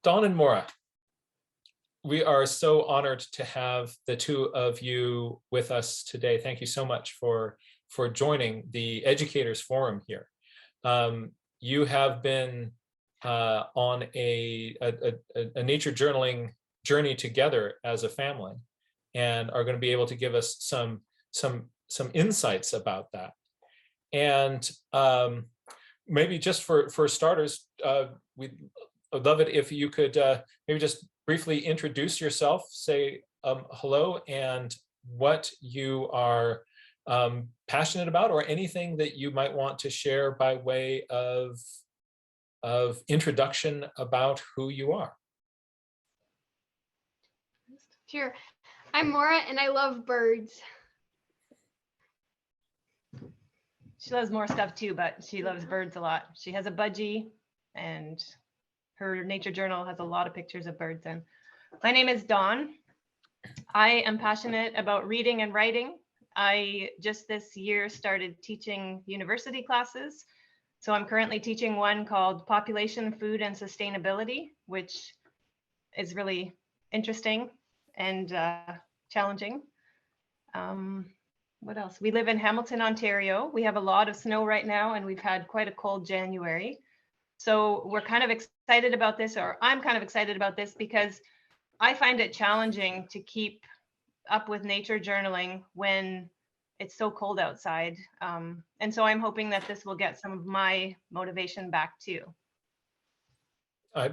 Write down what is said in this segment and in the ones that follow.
Dawn and Mora, we are so honored to have the two of you with us today. Thank you so much for joining the Educators Forum here. You have been on a nature journaling journey together as a family, and are going to be able to give us some insights about that. And maybe just for starters, we'd love it if you could maybe just briefly introduce yourself, say hello, and what you are passionate about, or anything that you might want to share by way of introduction about who you are. Sure. I'm Mora and I love birds. She loves more stuff too, but she loves birds a lot. She has a budgie and her nature journal has a lot of pictures of birds in. My name is Dawn. I am passionate about reading and writing. I just this year started teaching university classes. So I'm currently teaching one called Population, Food, and Sustainability, which is really interesting and challenging. What else? We live in Hamilton, Ontario. We have a lot of snow right now, and we've had quite a cold January. So we're kind of excited about this, or I'm kind of excited about this, because I find it challenging to keep up with nature journaling when it's so cold outside. And so I'm hoping that this will get some of my motivation back too. I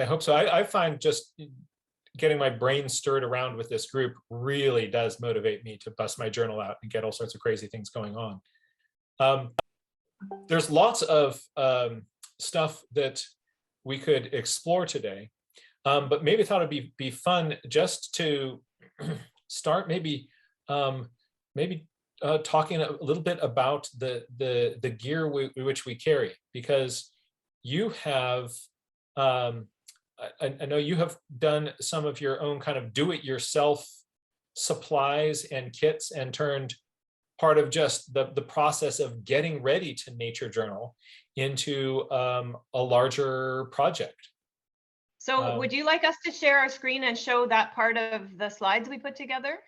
hope so. I find just getting my brain stirred around with this group really does motivate me to bust my journal out and get all sorts of crazy things going on. There's lots of stuff that we could explore today, but maybe I thought it'd be fun just to start maybe talking a little bit about the gear which we carry, because you have I know you have done some of your own kind of do-it-yourself supplies and kits, and turned part of just the process of getting ready to nature journal into a larger project. So would you like us to share our screen and show that part of the slides we put together?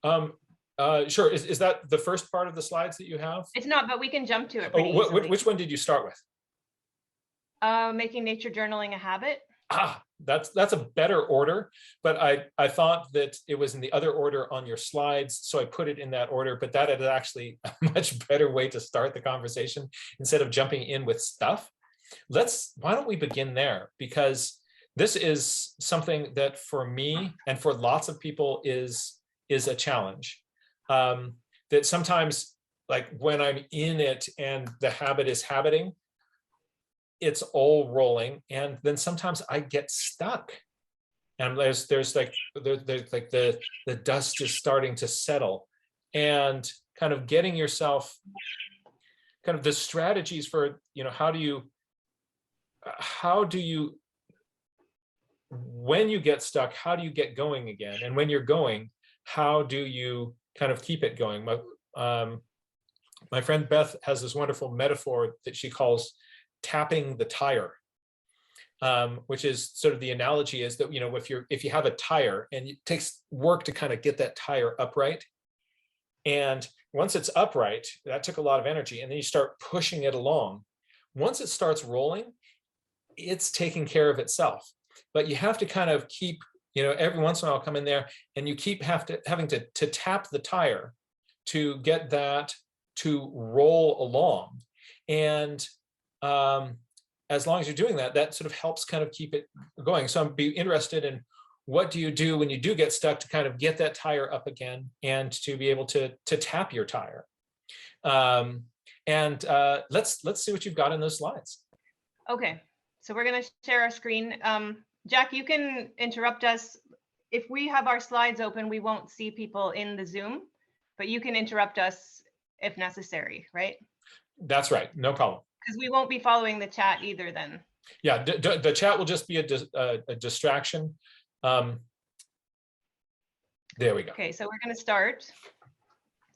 Sure. Is that the first part of the slides that you have? It's not, but we can jump to it pretty easily. Which one did you start with? Making nature journaling a habit. That's a better order, but I thought that it was in the other order on your slides, so I put it in that order. But that is actually a much better way to start the conversation instead of jumping in with stuff. Why don't we begin there? Because this is something that for me and for lots of people is a challenge. That sometimes, like when I'm in it and the habit is habiting, it's all rolling, and then sometimes I get stuck, and there's like the dust is starting to settle, and kind of getting yourself kind of the strategies for, you know, how do you when you get stuck, how do you get going again, and when you're going, how do you kind of keep it going? My friend Beth has this wonderful metaphor that she calls tapping the tire, which is sort of the analogy is that, you know, if you have a tire and it takes work to kind of get that tire upright, and once it's upright, that took a lot of energy, and then you start pushing it along. Once it starts rolling, it's taking care of itself, but you have to kind of keep, you know, every once in a while come in there and you keep having to tap the tire to get that to roll along. And as long as you're doing that, that sort of helps kind of keep it going. So I'd be interested in, what do you do when you do get stuck to kind of get that tire up again and to be able to tap your tire? Let's see what you've got in those slides. Okay, so we're going to share our screen. Jack, you can interrupt us. If we have our slides open, we won't see people in the Zoom, but you can interrupt us if necessary, right? That's right, no problem. Because we won't be following the chat either then. Yeah, the chat will just be a distraction. There we go. Okay, so we're going to start.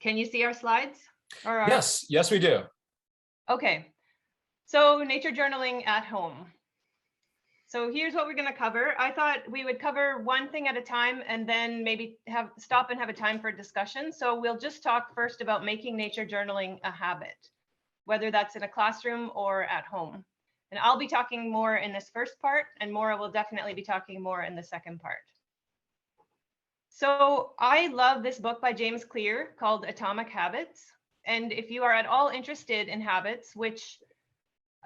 Can you see our slides? Or Yes, we do. Okay, so nature journaling at home. So here's what we're going to cover. I thought we would cover one thing at a time and then maybe stop and have a time for discussion. So we'll just talk first about making nature journaling a habit, whether that's in a classroom or at home. And I'll be talking more in this first part, and Mora will definitely be talking more in the second part. So I love this book by James Clear called Atomic Habits. And if you are at all interested in habits, which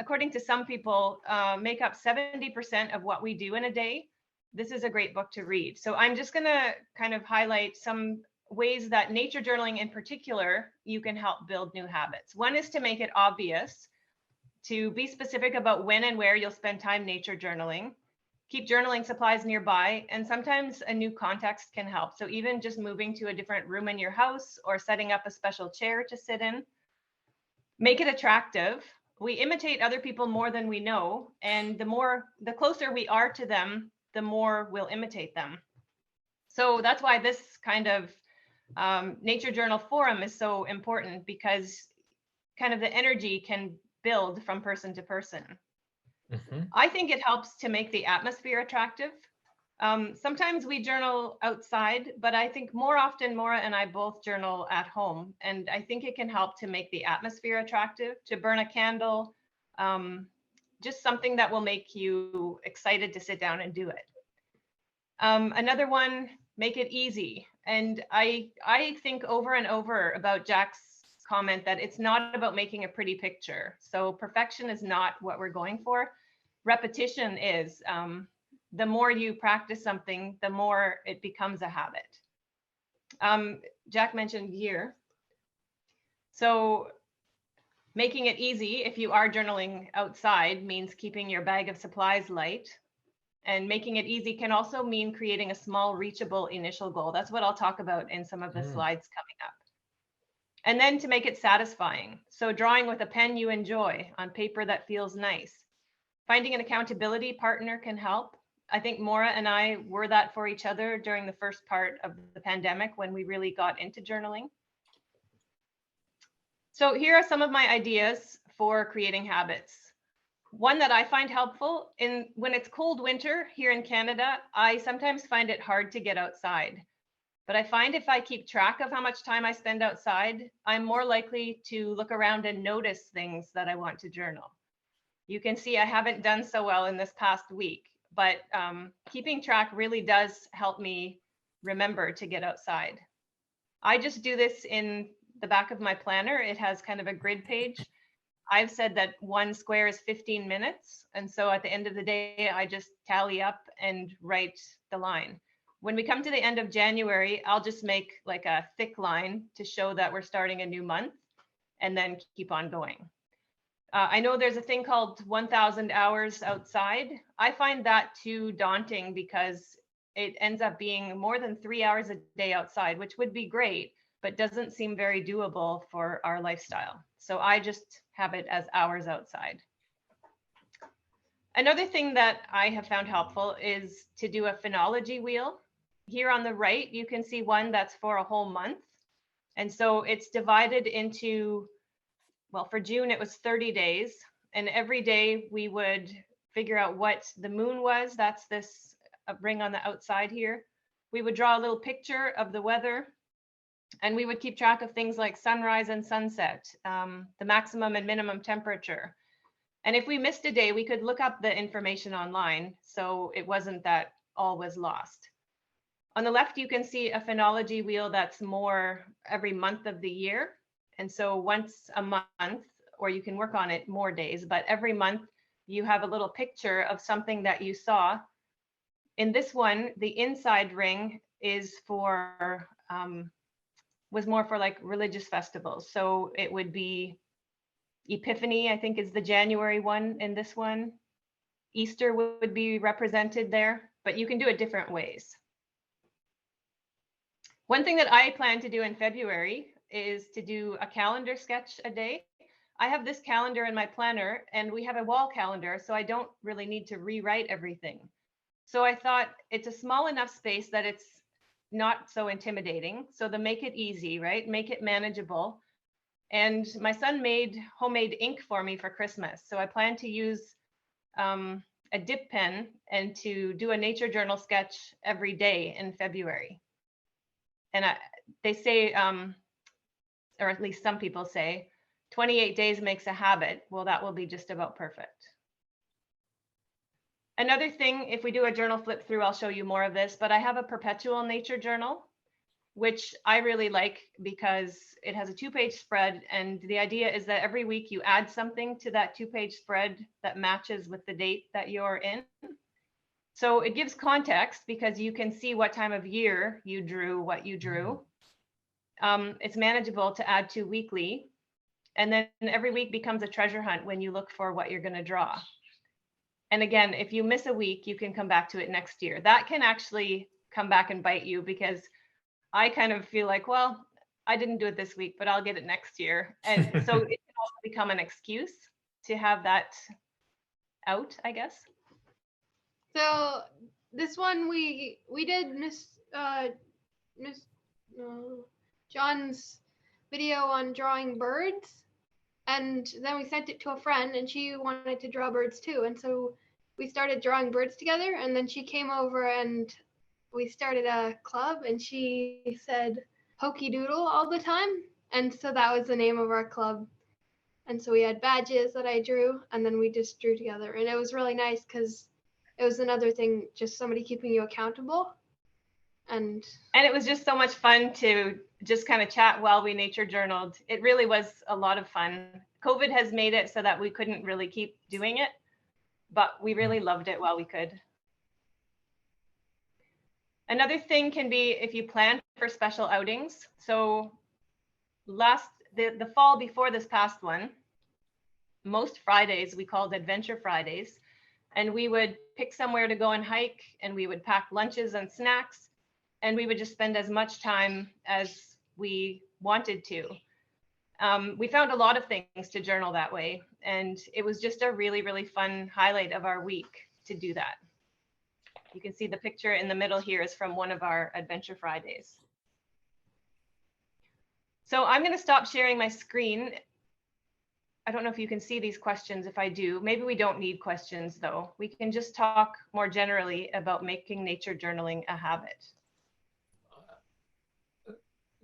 according to some people make up 70% of what we do in a day, this is a great book to read. So I'm just going to kind of highlight some ways that nature journaling in particular, you can help build new habits. One is to make it obvious, to be specific about when and where you'll spend time nature journaling. Keep journaling supplies nearby, and sometimes a new context can help. So even just moving to a different room in your house or setting up a special chair to sit in. Make it attractive. We imitate other people more than we know, and the closer we are to them, the more we'll imitate them. So that's why this kind of nature journal forum is so important, because kind of the energy can build from person to person. Mm-hmm. I think it helps to make the atmosphere attractive. Sometimes we journal outside, but I think more often Mora and I both journal at home. And I think it can help to make the atmosphere attractive, to burn a candle, just something that will make you excited to sit down and do it. Another one, make it easy. And I think over and over about Jack's comment that it's not about making a pretty picture. So perfection is not what we're going for. Repetition is. The more you practice something, the more it becomes a habit. Jack mentioned year. So making it easy, if you are journaling outside, means keeping your bag of supplies light. And making it easy can also mean creating a small, reachable initial goal. That's what I'll talk about in some of the slides coming up. And then to make it satisfying. So drawing with a pen you enjoy on paper that feels nice. Finding an accountability partner can help. I think Mora and I were that for each other during the first part of the pandemic when we really got into journaling. So here are some of my ideas for creating habits. One that I find helpful when it's cold winter here in Canada, I sometimes find it hard to get outside. But I find if I keep track of how much time I spend outside, I'm more likely to look around and notice things that I want to journal. You can see I haven't done so well in this past week, but keeping track really does help me remember to get outside. I just do this in the back of my planner. It has kind of a grid page. I've said that one square is 15 minutes. And so at the end of the day, I just tally up and write the line. When we come to the end of January, I'll just make like a thick line to show that we're starting a new month and then keep on going. I know there's a thing called 1,000 hours outside. I find that too daunting because it ends up being more than 3 hours a day outside, which would be great, but doesn't seem very doable for our lifestyle. So I just have it as hours outside. Another thing that I have found helpful is to do a phenology wheel. Here on the right, you can see one that's for a whole month. And so it's divided into, well, for June, it was 30 days. And every day we would figure out what the moon was. That's this ring on the outside here. We would draw a little picture of the weather. And we would keep track of things like sunrise and sunset, the maximum and minimum temperature. And if we missed a day, we could look up the information online. So it wasn't that all was lost. On the left, you can see a phenology wheel that's more every month of the year. And so once a month, or you can work on it more days, but every month you have a little picture of something that you saw. In this one, the inside ring is for, was more for like religious festivals. So it would be Epiphany, I think is the January one in this one. Easter would be represented there, but you can do it different ways. One thing that I plan to do in February is to do a calendar sketch a day. I have this calendar in my planner and we have a wall calendar, so I don't really need to rewrite everything. So I thought it's a small enough space that it's not so intimidating. So to make it easy, right? Make it manageable. And my son made homemade ink for me for Christmas. So I plan to use a dip pen and to do a nature journal sketch every day in February. And they say, or at least some people say, 28 days makes a habit. Well, that will be just about perfect. Another thing, if we do a journal flip through, I'll show you more of this, but I have a perpetual nature journal, which I really like because it has a 2-page spread. And the idea is that every week you add something to that 2-page spread that matches with the date that you're in. So it gives context because you can see what time of year you drew what you drew. It's manageable to add to weekly. And then every week becomes a treasure hunt when you look for what you're going to draw. And again, if you miss a week, you can come back to it next year. That can actually come back and bite you because I kind of feel like, well, I didn't do it this week, but I'll get it next year. And so it can also become an excuse to have that out, I guess. So this one we did John's video on drawing birds, and then we sent it to a friend and she wanted to draw birds too, and so we started drawing birds together, and then she came over and we started a club, and she said hokey doodle all the time, and so that was the name of our club. And so we had badges that I drew, and then we just drew together, and it was really nice because it was another thing, just somebody keeping you accountable. And it was just so much fun to just kind of chat while we nature journaled. It really was a lot of fun. COVID has made it so that we couldn't really keep doing it, but we really loved it while we could. Another thing can be if you plan for special outings. So the fall before this past one, most Fridays we called Adventure Fridays, and we would pick somewhere to go and hike, and we would pack lunches and snacks, and we would just spend as much time as we wanted to. We found a lot of things to journal that way, and it was just a really, really fun highlight of our week to do that. You can see the picture in the middle here is from one of our Adventure Fridays. So I'm going to stop sharing my screen. I don't know if you can see these questions. If I do, maybe we don't need questions though. We can just talk more generally about making nature journaling a habit.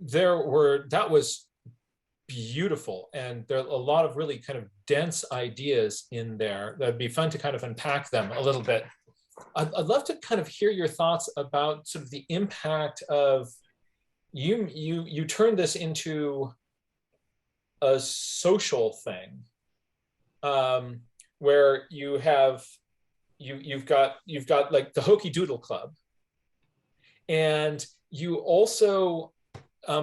That was beautiful. And there are a lot of really kind of dense ideas in there. That'd be fun to kind of unpack them a little bit. I'd love to kind of hear your thoughts about sort of the impact of you turned this into a social thing, where you've got like the Hokey Doodle Club, and you also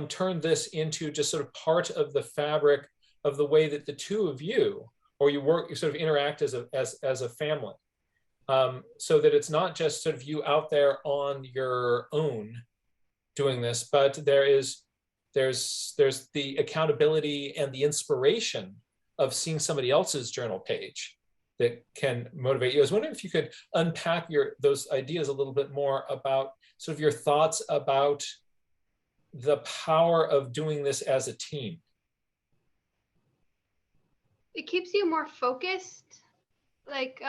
turned this into just sort of part of the fabric of the way that the two of you, or you sort of interact as a family, so that it's not just sort of you out there on your own doing this, but there's the accountability and the inspiration of seeing somebody else's journal page that can motivate you. I was wondering if you could unpack those ideas a little bit more about sort of your thoughts about the power of doing this as a team. it keeps you more focused. Like,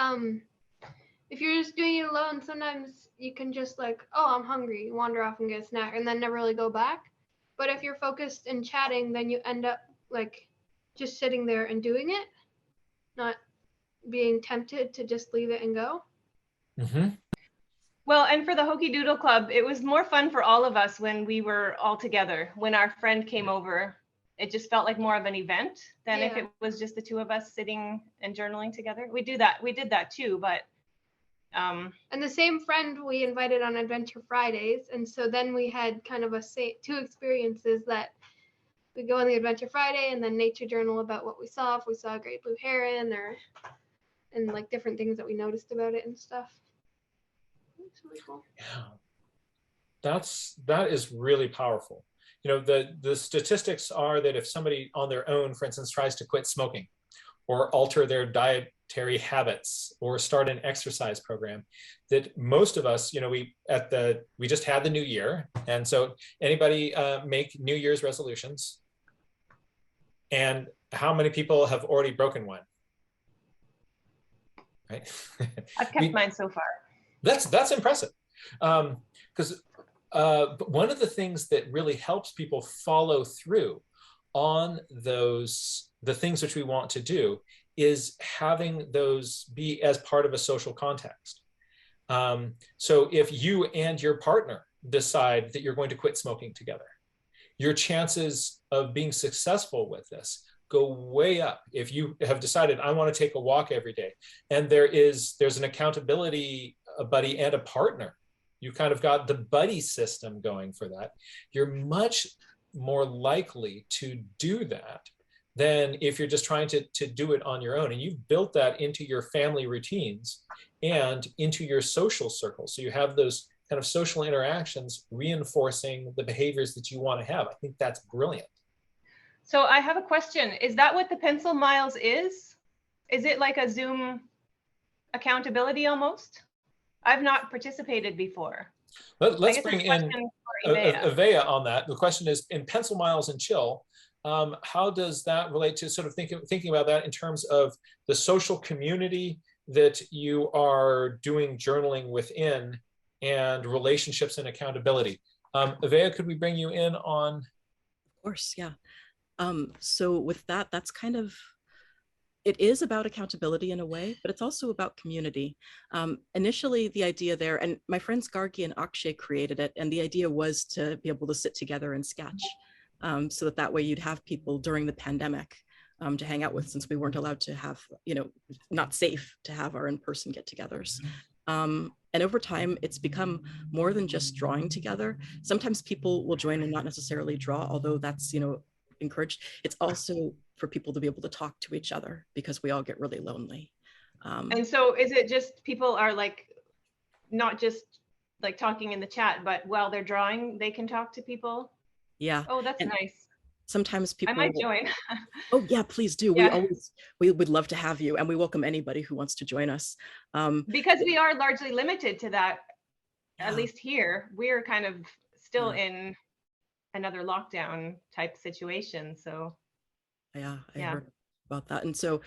if you're just doing it alone, sometimes you can just like, oh, I'm hungry, wander off and get a snack, and then never really go back. But if you're focused and chatting, then you end up like just sitting there and doing it, not being tempted to just leave it and go. Mm-hmm. Well, and for the Hokey Doodle Club, it was more fun for all of us when we were all together. When our friend came over, it just felt like more of an event than if it was just the two of us sitting and journaling together. We did that too, but and the same friend we invited on Adventure Fridays, and so then we had kind of two experiences, that we go on the Adventure Friday and then nature journal about what we saw, if we saw a great blue heron and like different things that we noticed about it and stuff. It's really cool. Yeah, that is really powerful. You know, the statistics are that if somebody on their own, for instance, tries to quit smoking or alter their dietary habits or start an exercise program, that most of us, you know, we just had the new year, and so anybody make New Year's resolutions, and how many people have already broken one? right? I've kept mine so far. That's impressive. Because one of the things that really helps people follow through on the things which we want to do is having those be as part of a social context. So if you and your partner decide that you're going to quit smoking together, your chances of being successful with this go way up. If you have decided, I want to take a walk every day, and there's an accountability buddy and a partner, you kind of got the buddy system going for that, you're much more likely to do that than if you're just trying to do it on your own. And you've built that into your family routines and into your social circles. So you have those kind of social interactions reinforcing the behaviors that you want to have. I think that's brilliant. So I have a question. Is that what the pencil miles is? Is it like a Zoom accountability almost? I've not participated before. Let's bring in Avea on that. The question is, in Pencil Miles and Chill, how does that relate to sort of thinking about that in terms of the social community that you are doing journaling within and relationships and accountability? Avea, could we bring you in on? Of course, yeah. So with that, that's kind of, it is about accountability in a way, but it's also about community. Initially, the idea there, and my friends Gargi and Akshay created it, and the idea was to be able to sit together and sketch, so that way you'd have people during the pandemic to hang out with, since we weren't allowed to have, not safe to have our in-person get-togethers. And over time, it's become more than just drawing together. Sometimes people will join and not necessarily draw, although that's, encouraged. It's also for people to be able to talk to each other, because we all get really lonely. And so is it just people are like, not just like talking in the chat, but while they're drawing, they can talk to people? Yeah. Oh, that's nice. Sometimes people— I might join. Oh yeah, please do. Yeah. We would love to have you, and we welcome anybody who wants to join us. Because we are largely limited to that, Yeah. at least here, we're kind of still in another lockdown type situation. So I heard about that. And so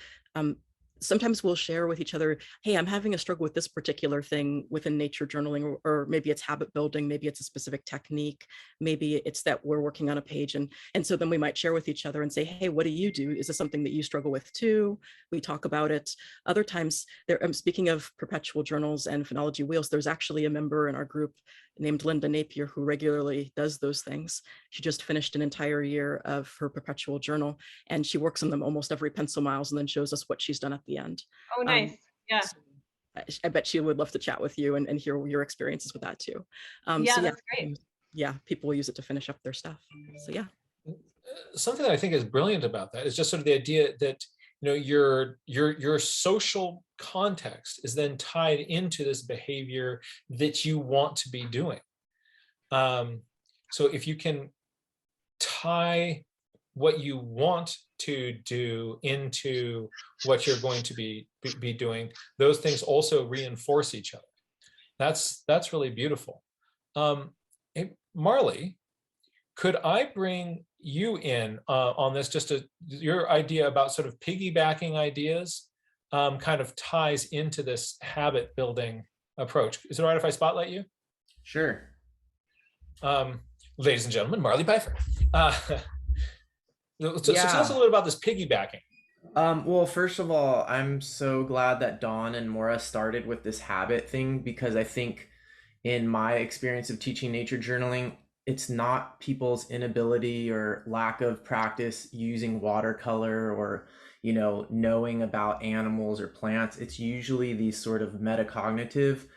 sometimes we'll share with each other, hey, I'm having a struggle with this particular thing within nature journaling, or maybe it's habit building, maybe it's a specific technique, maybe it's that we're working on a page. And so then we might share with each other and say, hey, what do you do? Is this something that you struggle with too? We talk about it. Other times, speaking of perpetual journals and phonology wheels, there's actually a member in our group named Linda Napier who regularly does those things. She just finished an entire year of her perpetual journal, and she works on them almost every pencil miles and then shows us what she's done at the end. Oh, nice. Yeah. So I bet she would love to chat with you and hear your experiences with that too. Yeah, that's great. Yeah, people will use it to finish up their stuff. So yeah. Something that I think is brilliant about that is just sort of the idea that your social context is then tied into this behavior that you want to be doing. So if you can tie what you want to do into what you're going to be doing, those things also reinforce each other. That's really beautiful. Hey, Marley, could I bring you in on this? Just your idea about sort of piggybacking ideas kind of ties into this habit building approach. Is it all right if I spotlight you? Sure. Ladies and gentlemen, Marley Pfeiffer. So tell us a little about this piggybacking. Well, first of all, I'm so glad that Dawn and Mora started with this habit thing, because I think in my experience of teaching nature journaling, it's not people's inability or lack of practice using watercolor or, knowing about animals or plants. It's usually these sort of metacognitive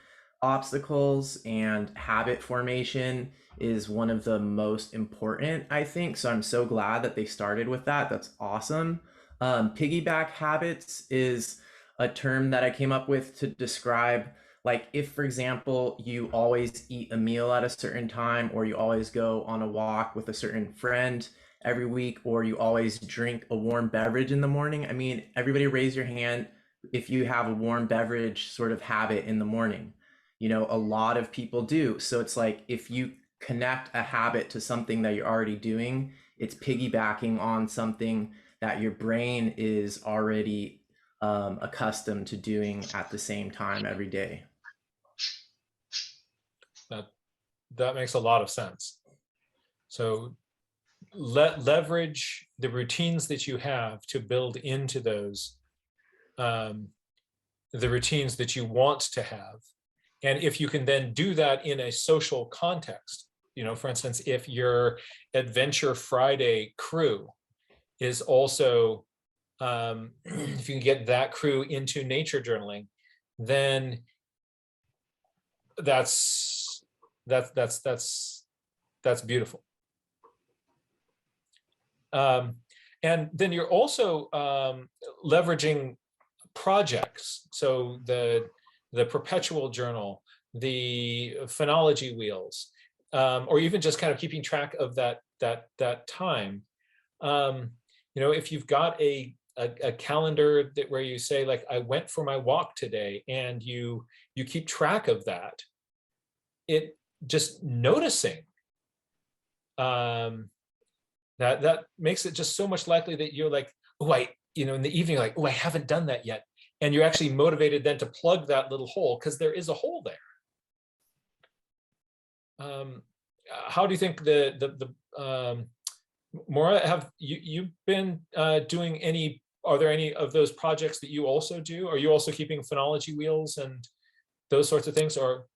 obstacles, and habit formation is one of the most important, I think. So I'm so glad that they started with that. That's awesome. Piggyback habits is a term that I came up with to describe, like, if, for example, you always eat a meal at a certain time, or you always go on a walk with a certain friend every week, or you always drink a warm beverage in the morning. I mean, everybody raise your hand if you have a warm beverage sort of habit in the morning. A lot of people do. So it's like, if you connect a habit to something that you're already doing, it's piggybacking on something that your brain is already accustomed to doing at the same time every day. That makes a lot of sense. So leverage the routines that you have to build into those, the routines that you want to have. And if you can then do that in a social context, you know, for instance, if your Adventure Friday crew is also, if you can get that crew into nature journaling, then that's beautiful. And then you're also leveraging projects. So the perpetual journal, the phonology wheels, or even just kind of keeping track of that time. You know, if you've got a calendar that where you say, like, I went for my walk today, and you keep track of that, it just noticing that makes it just so much likely that you're like, oh, you know, in the evening, like, oh, I haven't done that yet. And you're actually motivated then to plug that little hole, because there is a hole there. How do you think Mora, have you been doing any, are there any of those projects that you also do? Are you also keeping phonology wheels and those sorts of things? Or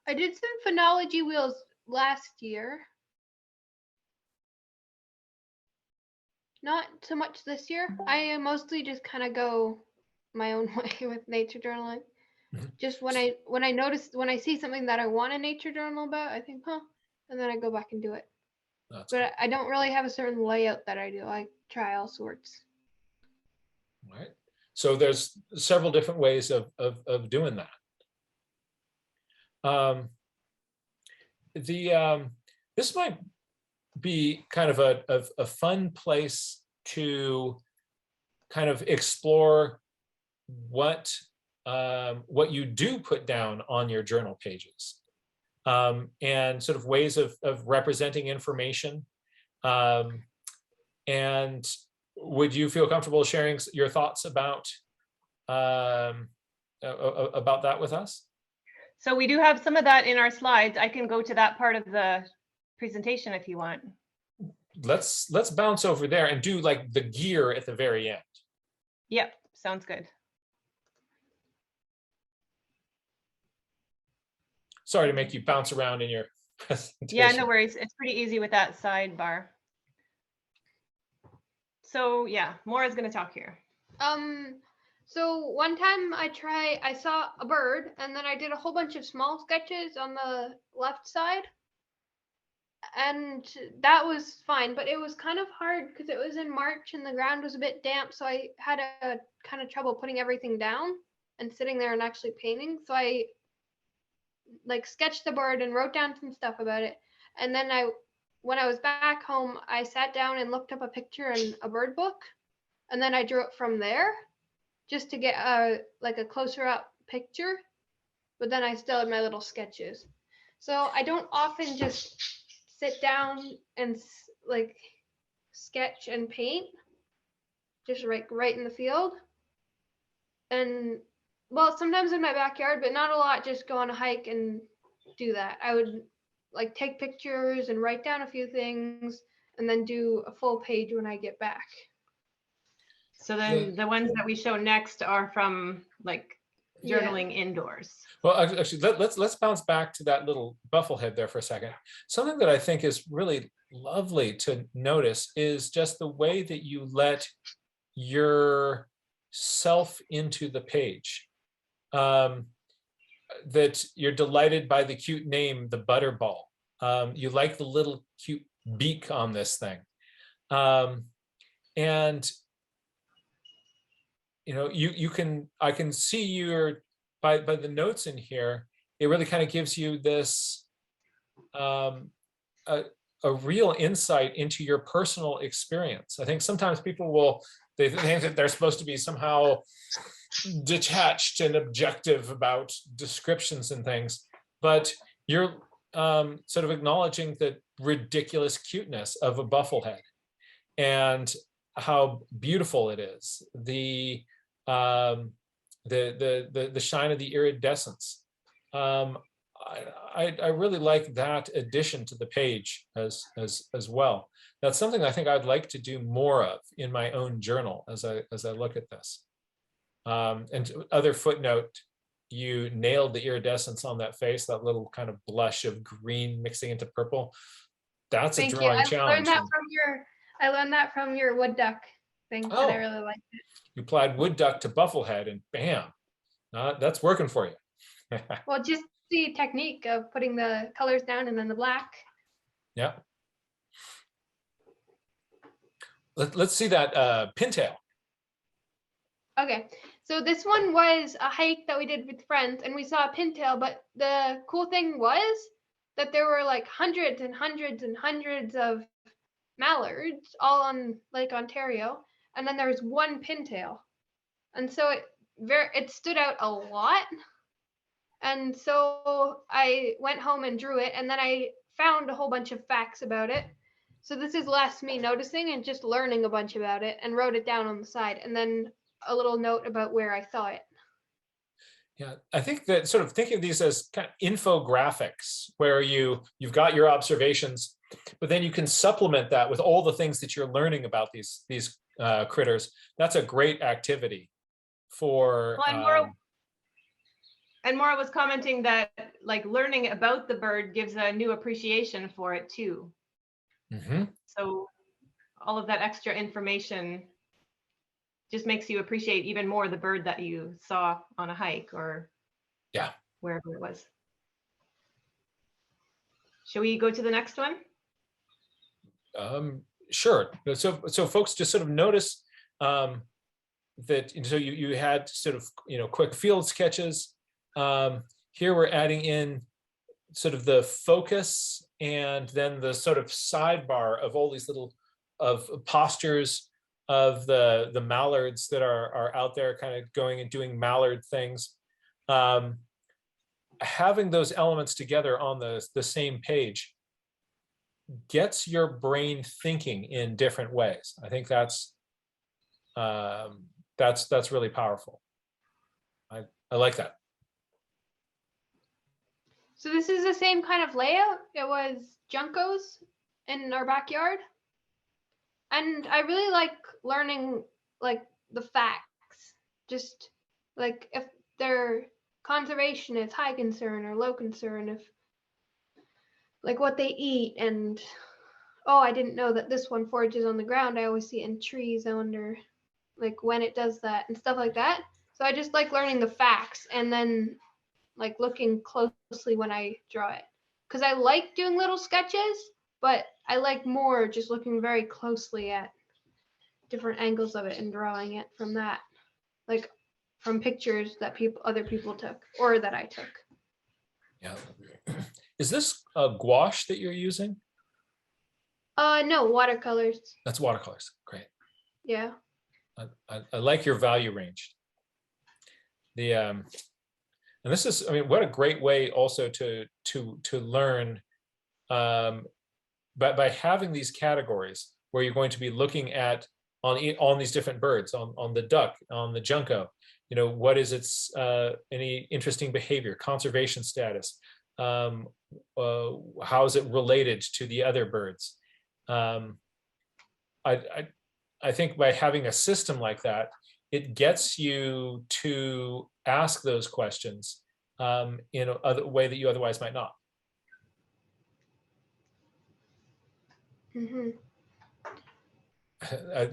I did some phonology wheels last year. Not so much this year. I mostly just kind of go my own way with nature journaling. Just when I see something that I want a nature journal about, I think, and then I go back and do it. But cool. I don't really have a certain layout that I do. I try all sorts. All right. So there's several different ways of doing that. This might be kind of a fun place to kind of explore what you do put down on your journal pages, and sort of ways of representing information. And would you feel comfortable sharing your thoughts about that with us? So we do have some of that in our slides. I can go to that part of the presentation if you want. Let's bounce over there and do like the gear at the very end. Yep, sounds good. Sorry to make you bounce around in your presentation. Yeah, no worries. It's pretty easy with that sidebar. So yeah, Mora's going to talk here. So one time I saw a bird, and then I did a whole bunch of small sketches on the left side. And that was fine, but it was kind of hard because it was in March and the ground was a bit damp. So I had a kind of trouble putting everything down and sitting there and actually painting. So I like sketched the bird and wrote down some stuff about it. And then when I was back home, I sat down and looked up a picture in a bird book. And then I drew it from there just to get a closer up picture. But then I still had my little sketches. So I don't often just sit down and like sketch and paint, just right in the field. And well, sometimes in my backyard, but not a lot. Just go on a hike and do that. I would like take pictures and write down a few things, and then do a full page when I get back. So then the ones that we show next are from like journaling indoors. Well, actually, let's bounce back to that little bufflehead there for a second. Something that I think is really lovely to notice is just the way that you let yourself into the page. That you're delighted by the cute name, the Butterball. You like the little cute beak on this thing. And you know, I can see your by the notes in here, it really kind of gives you this a real insight into your personal experience. I think sometimes people they think that they're supposed to be somehow detached and objective about descriptions and things, but you're sort of acknowledging the ridiculous cuteness of a bufflehead and how beautiful it is. The the shine of the iridescence. I really like that addition to the page as well. That's something I think I'd like to do more of in my own journal as I look at this. And other footnote, you nailed the iridescence on that face, that little kind of blush of green mixing into purple. That's a Thank you. drawing I challenge. learned that from your wood duck thing, and I really liked it. You applied wood duck to bufflehead, and bam, that's working for you. Well, just the technique of putting the colors down and then the black. Yeah. Let's see that pintail. Okay, so this one was a hike that we did with friends, and we saw a pintail, but the cool thing was that there were like hundreds and hundreds and hundreds of mallards all on Lake Ontario, and then there was one pintail. And so it stood out a lot. And so I went home and drew it, and then I found a whole bunch of facts about it. So this is less me noticing and just learning a bunch about it, and wrote it down on the side, and then a little note about where I saw it. Yeah, I think that sort of thinking of these as kind of infographics, where you've got your observations, but then you can supplement that with all the things that you're learning about these critters. That's a great activity for. Well, and Mora was commenting that like learning about the bird gives a new appreciation for it too. Mm-hmm. So all of that extra information just makes you appreciate even more the bird that you saw on a hike or wherever it was. Shall we go to the next one? Sure. So folks just sort of notice that, so you had sort of, quick field sketches. Here we're adding in sort of the focus and then the sort of sidebar of all these little postures of the mallards that are out there kind of going and doing mallard things. Having those elements together on the same page gets your brain thinking in different ways. I think that's really powerful. I like that. So this is the same kind of layout. It was juncos in our backyard. And I really like learning like the facts, just like if their conservation is high concern or low concern, if like what they eat, and I didn't know that this one forages on the ground. I always see it in trees. I wonder like when it does that and stuff like that. So I just like learning the facts and then like looking closely when I draw it, because I like doing little sketches, but I like more just looking very closely at different angles of it and drawing it from that, like from pictures that other people took or that I took. Yeah. Is this a gouache that you're using? No, watercolors. That's watercolors. Great. Yeah. I like your value range. And this is, I mean, what a great way also to learn by having these categories where you're going to be looking at on these different birds, on the duck, on the junco, what is its any interesting behavior, conservation status, how is it related to the other birds. I think by having a system like that, it gets you to ask those questions in a way that you otherwise might not. Mm-hmm.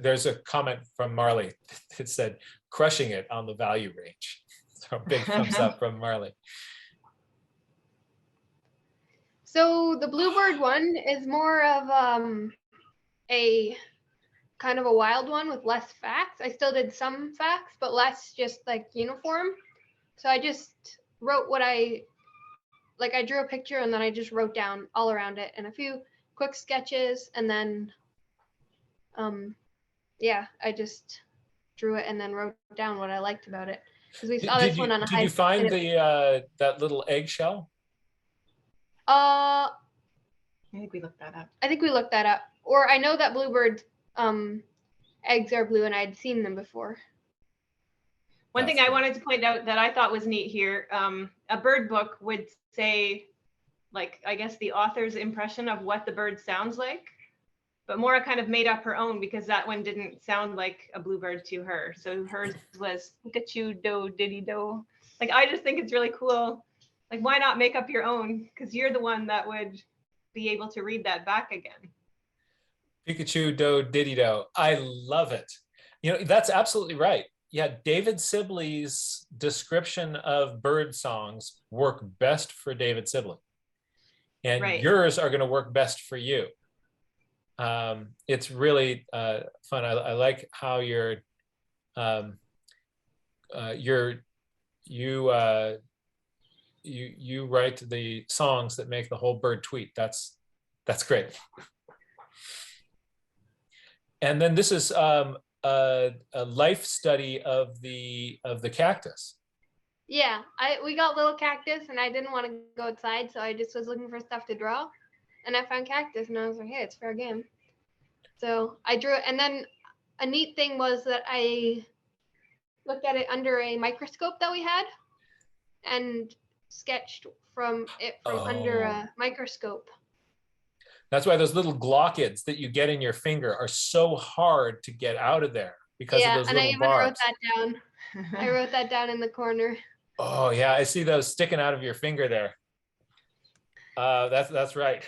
There's a comment from Marley that said, crushing it on the value range. So big thumbs up from Marley. So the bluebird one is more of a kind of a wild one with less facts. I still did some facts, but less just like uniform. So I just wrote what I drew a picture and then I just wrote down all around it and a few quick sketches, and then I just drew it and then wrote down what I liked about it, because we saw this one on a hike. Did you find that little eggshell? I think we looked that up. Or I know that bluebirds eggs are blue and I'd seen them before. One thing I wanted to point out that I thought was neat here, a bird book would say, like, I guess the author's impression of what the bird sounds like, but Mora kind of made up her own because that one didn't sound like a bluebird to her. So hers was Pikachu do diddy do. Like, I just think it's really cool. Like, why not make up your own? Because you're the one that would be able to read that back again. Pikachu do diddy do. I love it. You know, that's absolutely right. Yeah, David Sibley's description of bird songs work best for David Sibley. And Right. yours are going to work best for you. It's really fun. I like how you write the songs that make the whole bird tweet. That's great. And then this is a life study of the cactus. Yeah, we got little cactus, and I didn't want to go outside, so I just was looking for stuff to draw, and I found cactus, and I was like, hey, it's fair game. So I drew it, and then a neat thing was that I looked at it under a microscope that we had, and sketched from under a microscope. That's why those little glockids that you get in your finger are so hard to get out of there because of those little bars. Yeah, and I even wrote that down. I wrote that down in the corner. Oh yeah, I see those sticking out of your finger there. That's right.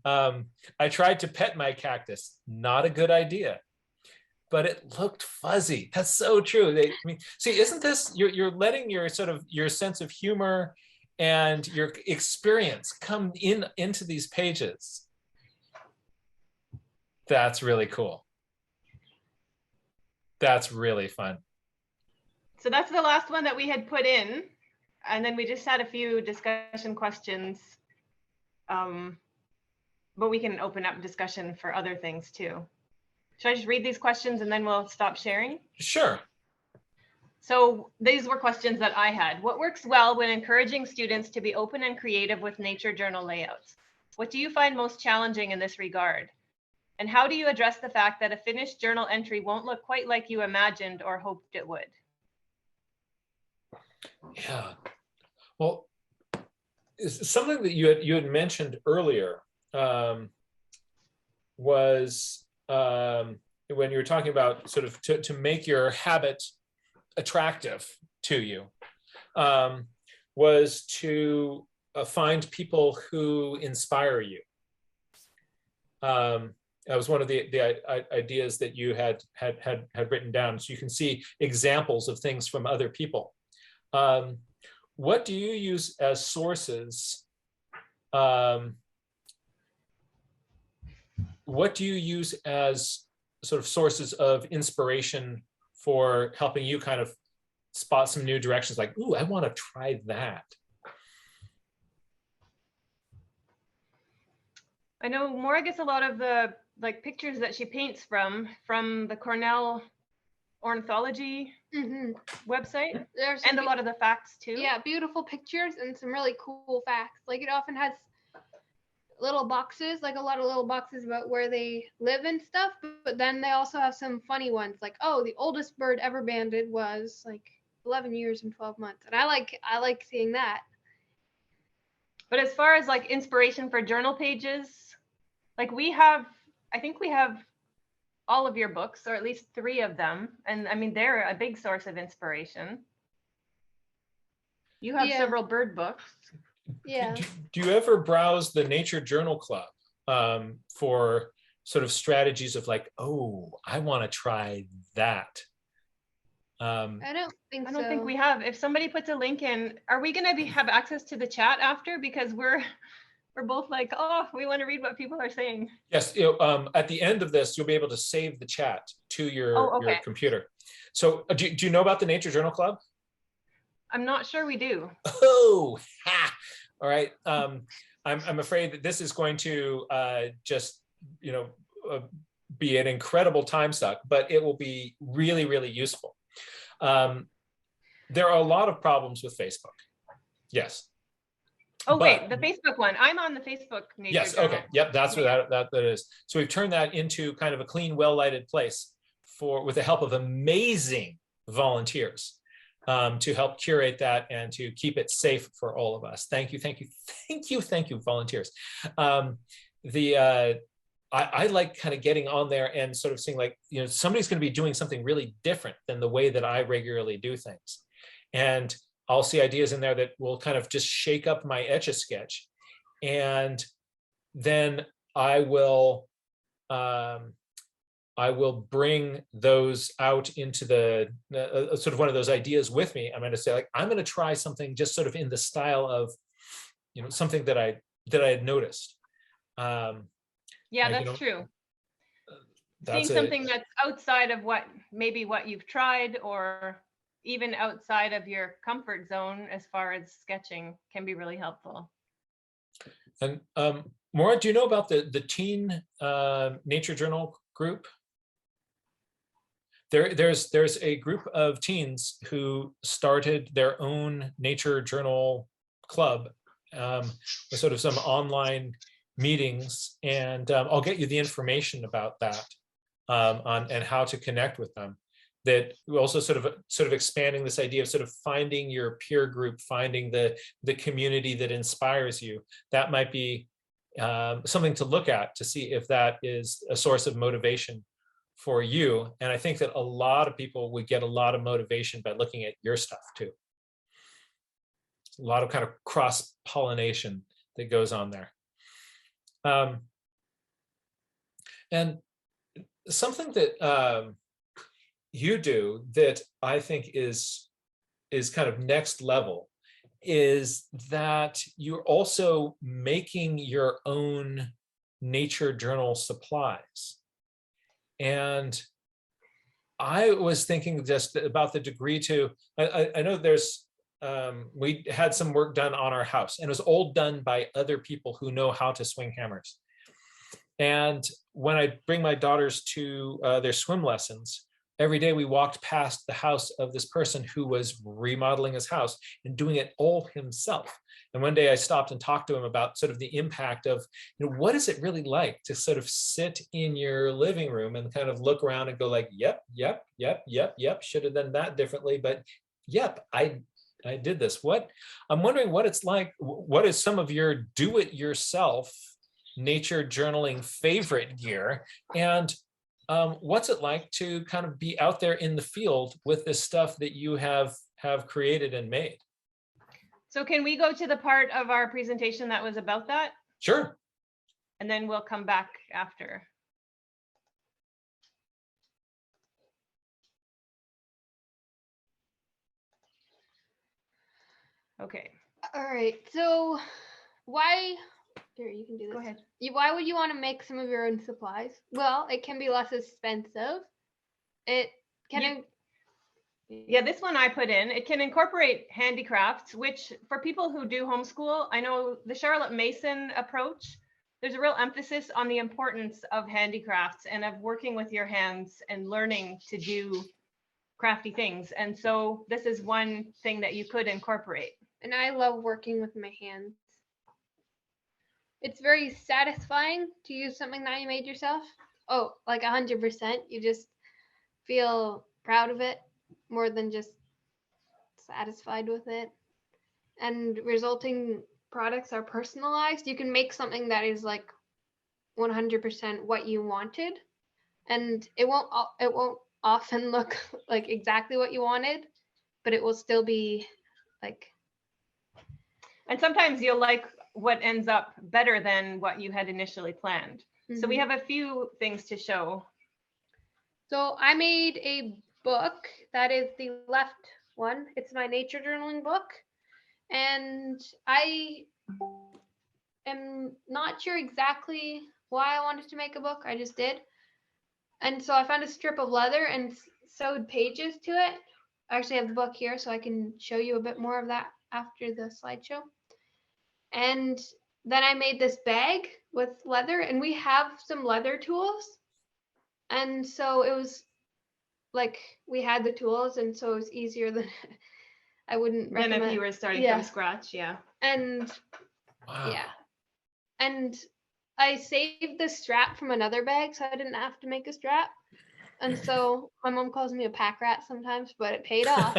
I tried to pet my cactus. Not a good idea, but it looked fuzzy. That's so true. See, isn't this you're letting your your sense of humor and your experience come into these pages. That's really cool. That's really fun. So that's the last one that we had put in. And then we just had a few discussion questions. But we can open up discussion for other things too. Should I just read these questions and then we'll stop sharing? Sure. So these were questions that I had. What works well when encouraging students to be open and creative with nature journal layouts? What do you find most challenging in this regard? And how do you address the fact that a finished journal entry won't look quite like you imagined or hoped it would? Yeah, well, something that you had mentioned earlier was when you were talking about to make your habit attractive to you, was to find people who inspire you. That was one of the ideas that you had written down, so you can see examples of things from other people. What do you use as sources? What do you use as sources of inspiration for helping you kind of spot some new directions? Like, ooh, I want to try that. I know Mora gets a lot of the pictures that she paints from the Cornell ornithology website, and a lot of the facts too. Yeah, beautiful pictures and some really cool facts. Like, it often has little boxes, like a lot of little boxes about where they live and stuff, but then they also have some funny ones, like, oh, the oldest bird ever banded was like 11 years and 12 months, and I like seeing that. But as far as like inspiration for journal pages, like I think we have all of your books, or at least 3 of them. And I mean, they're a big source of inspiration. You have several bird books. Yeah. Do you ever browse the Nature Journal Club for strategies of like, oh, I want to try that? I don't think we have. If somebody puts a link in, are we going to have access to the chat after? Because we're both like, oh, we want to read what people are saying. Yes, at the end of this, you'll be able to save the chat to your computer. So do you know about the Nature Journal Club? I'm not sure we do. Oh, ha! All right. I'm afraid that this is going to just, be an incredible time suck, but it will be really, really useful. There are a lot of problems with Facebook. Yes. Oh, wait, the Facebook one. I'm on the Facebook Nature Yes, Journal. okay. Yep, that's what that is. So we've turned that into kind of a clean, well-lighted place with the help of amazing volunteers to help curate that and to keep it safe for all of us. Thank you, thank you, thank you, thank you, volunteers. I like kind of getting on there and sort of seeing like, you know, somebody's going to be doing something really different than the way that I regularly do things. And I'll see ideas in there that will kind of just shake up my Etch-a-Sketch. And then I will bring those out into the sort of one of those ideas with me. I'm going to say like, I'm going to try something just sort of in the style of, you know, something that I had noticed. Yeah, you that's know, true. that's Seeing something that's outside of what you've tried, or even outside of your comfort zone as far as sketching, can be really helpful. And Mora, do you know about the teen nature journal group? There's a group of teens who started their own nature journal club with sort of some online meetings, and I'll get you the information about that and how to connect with them. That also sort of expanding this idea of sort of finding your peer group, finding the community that inspires you. That might be something to look at to see if that is a source of motivation for you. And I think that a lot of people would get a lot of motivation by looking at your stuff too. A lot of kind of cross-pollination that goes on there. And something that you do that I think is kind of next level is that you're also making your own nature journal supplies. And I was thinking just about the degree to, I know there's, we had some work done on our house, and it was all done by other people who know how to swing hammers. And when I bring my daughters to their swim lessons, every day we walked past the house of this person who was remodeling his house and doing it all himself. And one day I stopped and talked to him about sort of the impact of, you know, what is it really like to sort of sit in your living room and kind of look around and go like, yep, should have done that differently, but yep, I did this. I'm wondering what it's like. What is some of your do-it-yourself nature journaling favorite gear, and what's it like to kind of be out there in the field with this stuff that you have created and made? So can we go to the part of our presentation that was about that? Sure. And then we'll come back after. Okay. All right. So why, here, you can do this. Go ahead. Why would you want to make some of your own supplies? Well, it can be less expensive. It can. Yeah, this one I put in, it can incorporate handicrafts, which for people who do homeschool, I know the Charlotte Mason approach, there's a real emphasis on the importance of handicrafts and of working with your hands and learning to do crafty things. And so this is one thing that you could incorporate. And I love working with my hands. It's very satisfying to use something that you made yourself. Oh, like 100%. You just feel proud of it more than just satisfied with it. And resulting products are personalized. You can make something that is like 100% what you wanted, and it won't often look like exactly what you wanted, but it will still be like. And sometimes you'll like what ends up better than what you had initially planned. Mm-hmm. So we have a few things to show. So I made a book, that is the left one. It's my nature journaling book. And I am not sure exactly why I wanted to make a book. I just did. And so I found a strip of leather and sewed pages to it. I actually have the book here, so I can show you a bit more of that after the slideshow. And then I made this bag with leather, and we have some leather tools. And so it was like we had the tools, and so it was easier than I wouldn't recommend. Then if you were starting from scratch, yeah. And wow. Yeah. And I saved the strap from another bag, so I didn't have to make a strap. And so my mom calls me a pack rat sometimes, but it paid off.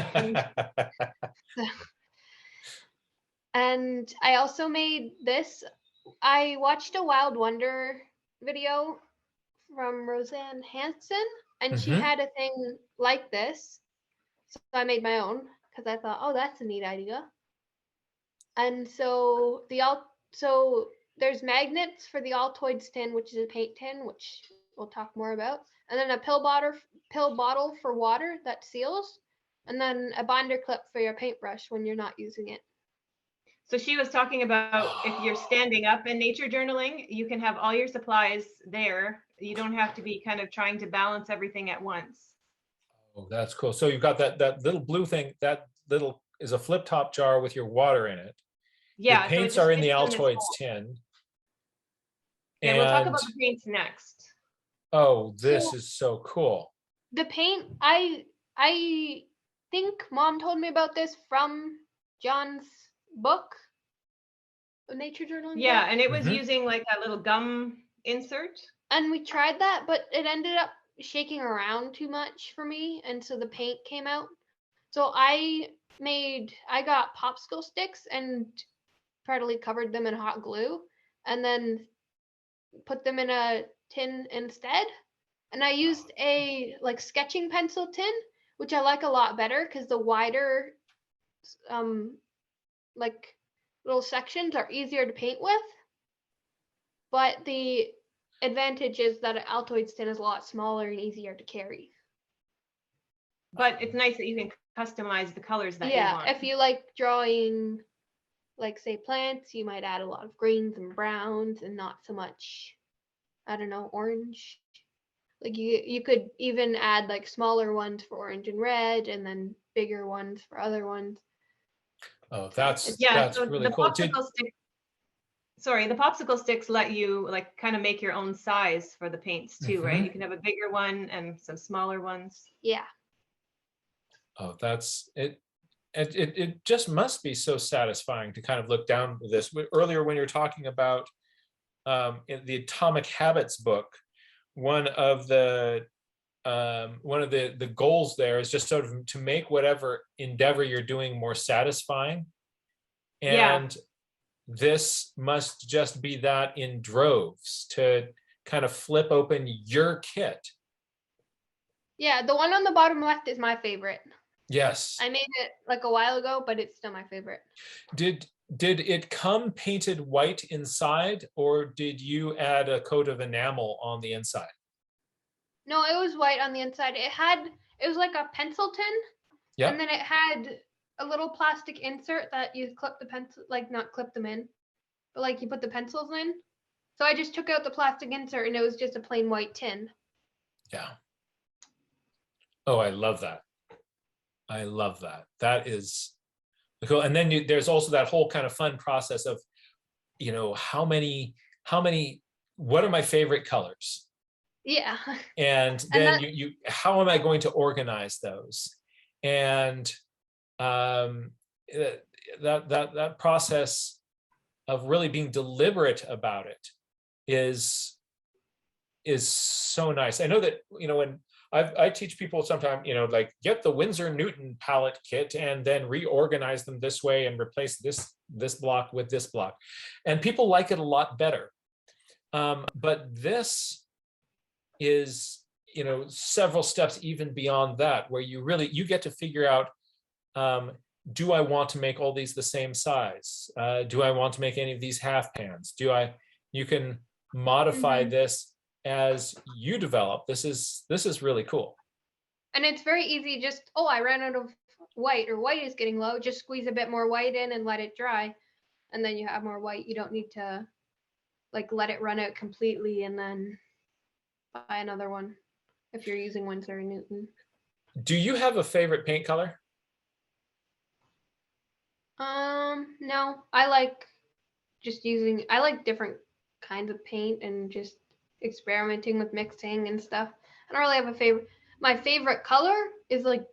And I also made this. I watched a Wild Wonder video from Roseanne Hansen, and she Mhm. had a thing like this. So I made my own because I thought, oh, that's a neat idea. And so so there's magnets for the Altoids tin, which is a paint tin, which we'll talk more about, and then a pill bottle for water that seals, and then a binder clip for your paintbrush when you're not using it. So she was talking about if you're standing up in nature journaling, you can have all your supplies there. You don't have to be kind of trying to balance everything at once. Oh, that's cool. So you've got that little blue thing, that little is a flip top jar with your water in it. Your Yeah, so it paints just are in the fits in this Altoids hole. tin. And we'll talk And about the paints next. oh, this So is so cool. the paint, I think Mom told me about this from John's book, a nature journaling Yeah, book. and it was Mhm. using like that little gum insert. And we tried that, but it ended up shaking around too much for me, and so the paint came out. So I got popsicle sticks and prettily covered them in hot glue, and then put them in a tin instead. And I used a like sketching pencil tin, which I like a lot better because the wider like little sections are easier to paint with. But the advantage is that an Altoids tin is a lot smaller and easier to carry. But it's nice that you can customize the colors that you want. If you like drawing, like say plants, you might add a lot of greens and browns and not so much, I don't know, orange. Like you could even add like smaller ones for orange and red, and then bigger ones for other ones. Oh, So it's Yeah, so really the cool. the popsicle sticks let you like kind of make your own size for the paints too, right? Mhm. You can have a bigger one and some smaller ones. yeah. Oh, that's it. It just must be so satisfying to kind of look down this. Earlier, when you're talking about in the Atomic Habits book, one of the goals there is just sort of to make whatever endeavor you're doing more satisfying. Yeah. And this must just be that in droves to kind of flip open your kit. Yeah, the one on the bottom left is my favorite. Yes. I made it like a while ago, but it's still my favorite. Did it come painted white inside, or did you add a coat of enamel on the inside? No, it was white on the inside. It was like a pencil tin, and Yeah. then it had a little plastic insert that you clip the pencil, like not clip them in, but like you put the pencils in. So I just took out the plastic insert and it was just a plain white tin. Yeah. Oh, I love that. I love that. That is cool. And then there's also that whole kind of fun process of, how many, what are my favorite colors? Yeah. And And then how am I going to organize those? And that process of really being deliberate about it is so nice. I know that, when I teach people sometimes, like get the Winsor Newton palette kit and then reorganize them this way and replace this block with this block. And people like it a lot better. But this is, several steps even beyond that, where you get to figure out, do I want to make all these the same size? Do I want to make any of these half pans? You can modify this as you develop. This is really cool. And it's very easy. Just, I ran out of white, or white is getting low. Just squeeze a bit more white in and let it dry. And then you have more white. You don't need to like let it run out completely and then buy another one if you're using Winsor and Newton. Do you have a favorite paint color? No. I like different kinds of paint and just experimenting with mixing and stuff. I don't really have a favorite. My favorite color is like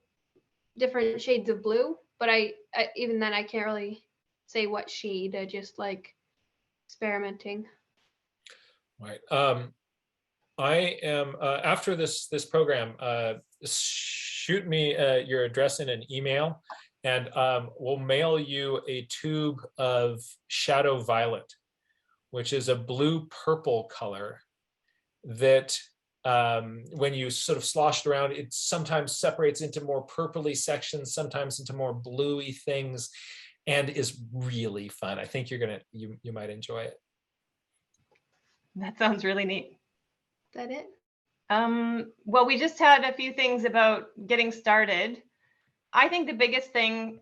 different shades of blue, but I even then I can't really say what shade. I just like experimenting. Right. I am, after this program, shoot me your address in an email, and we'll mail you a tube of Shadow Violet, which is a blue-purple color that when you sort of slosh it around, it sometimes separates into more purpley sections, sometimes into more bluey things, and is really fun. I think you might enjoy it. That sounds really neat. Is that it? Well, we just had a few things about getting started. I think the biggest thing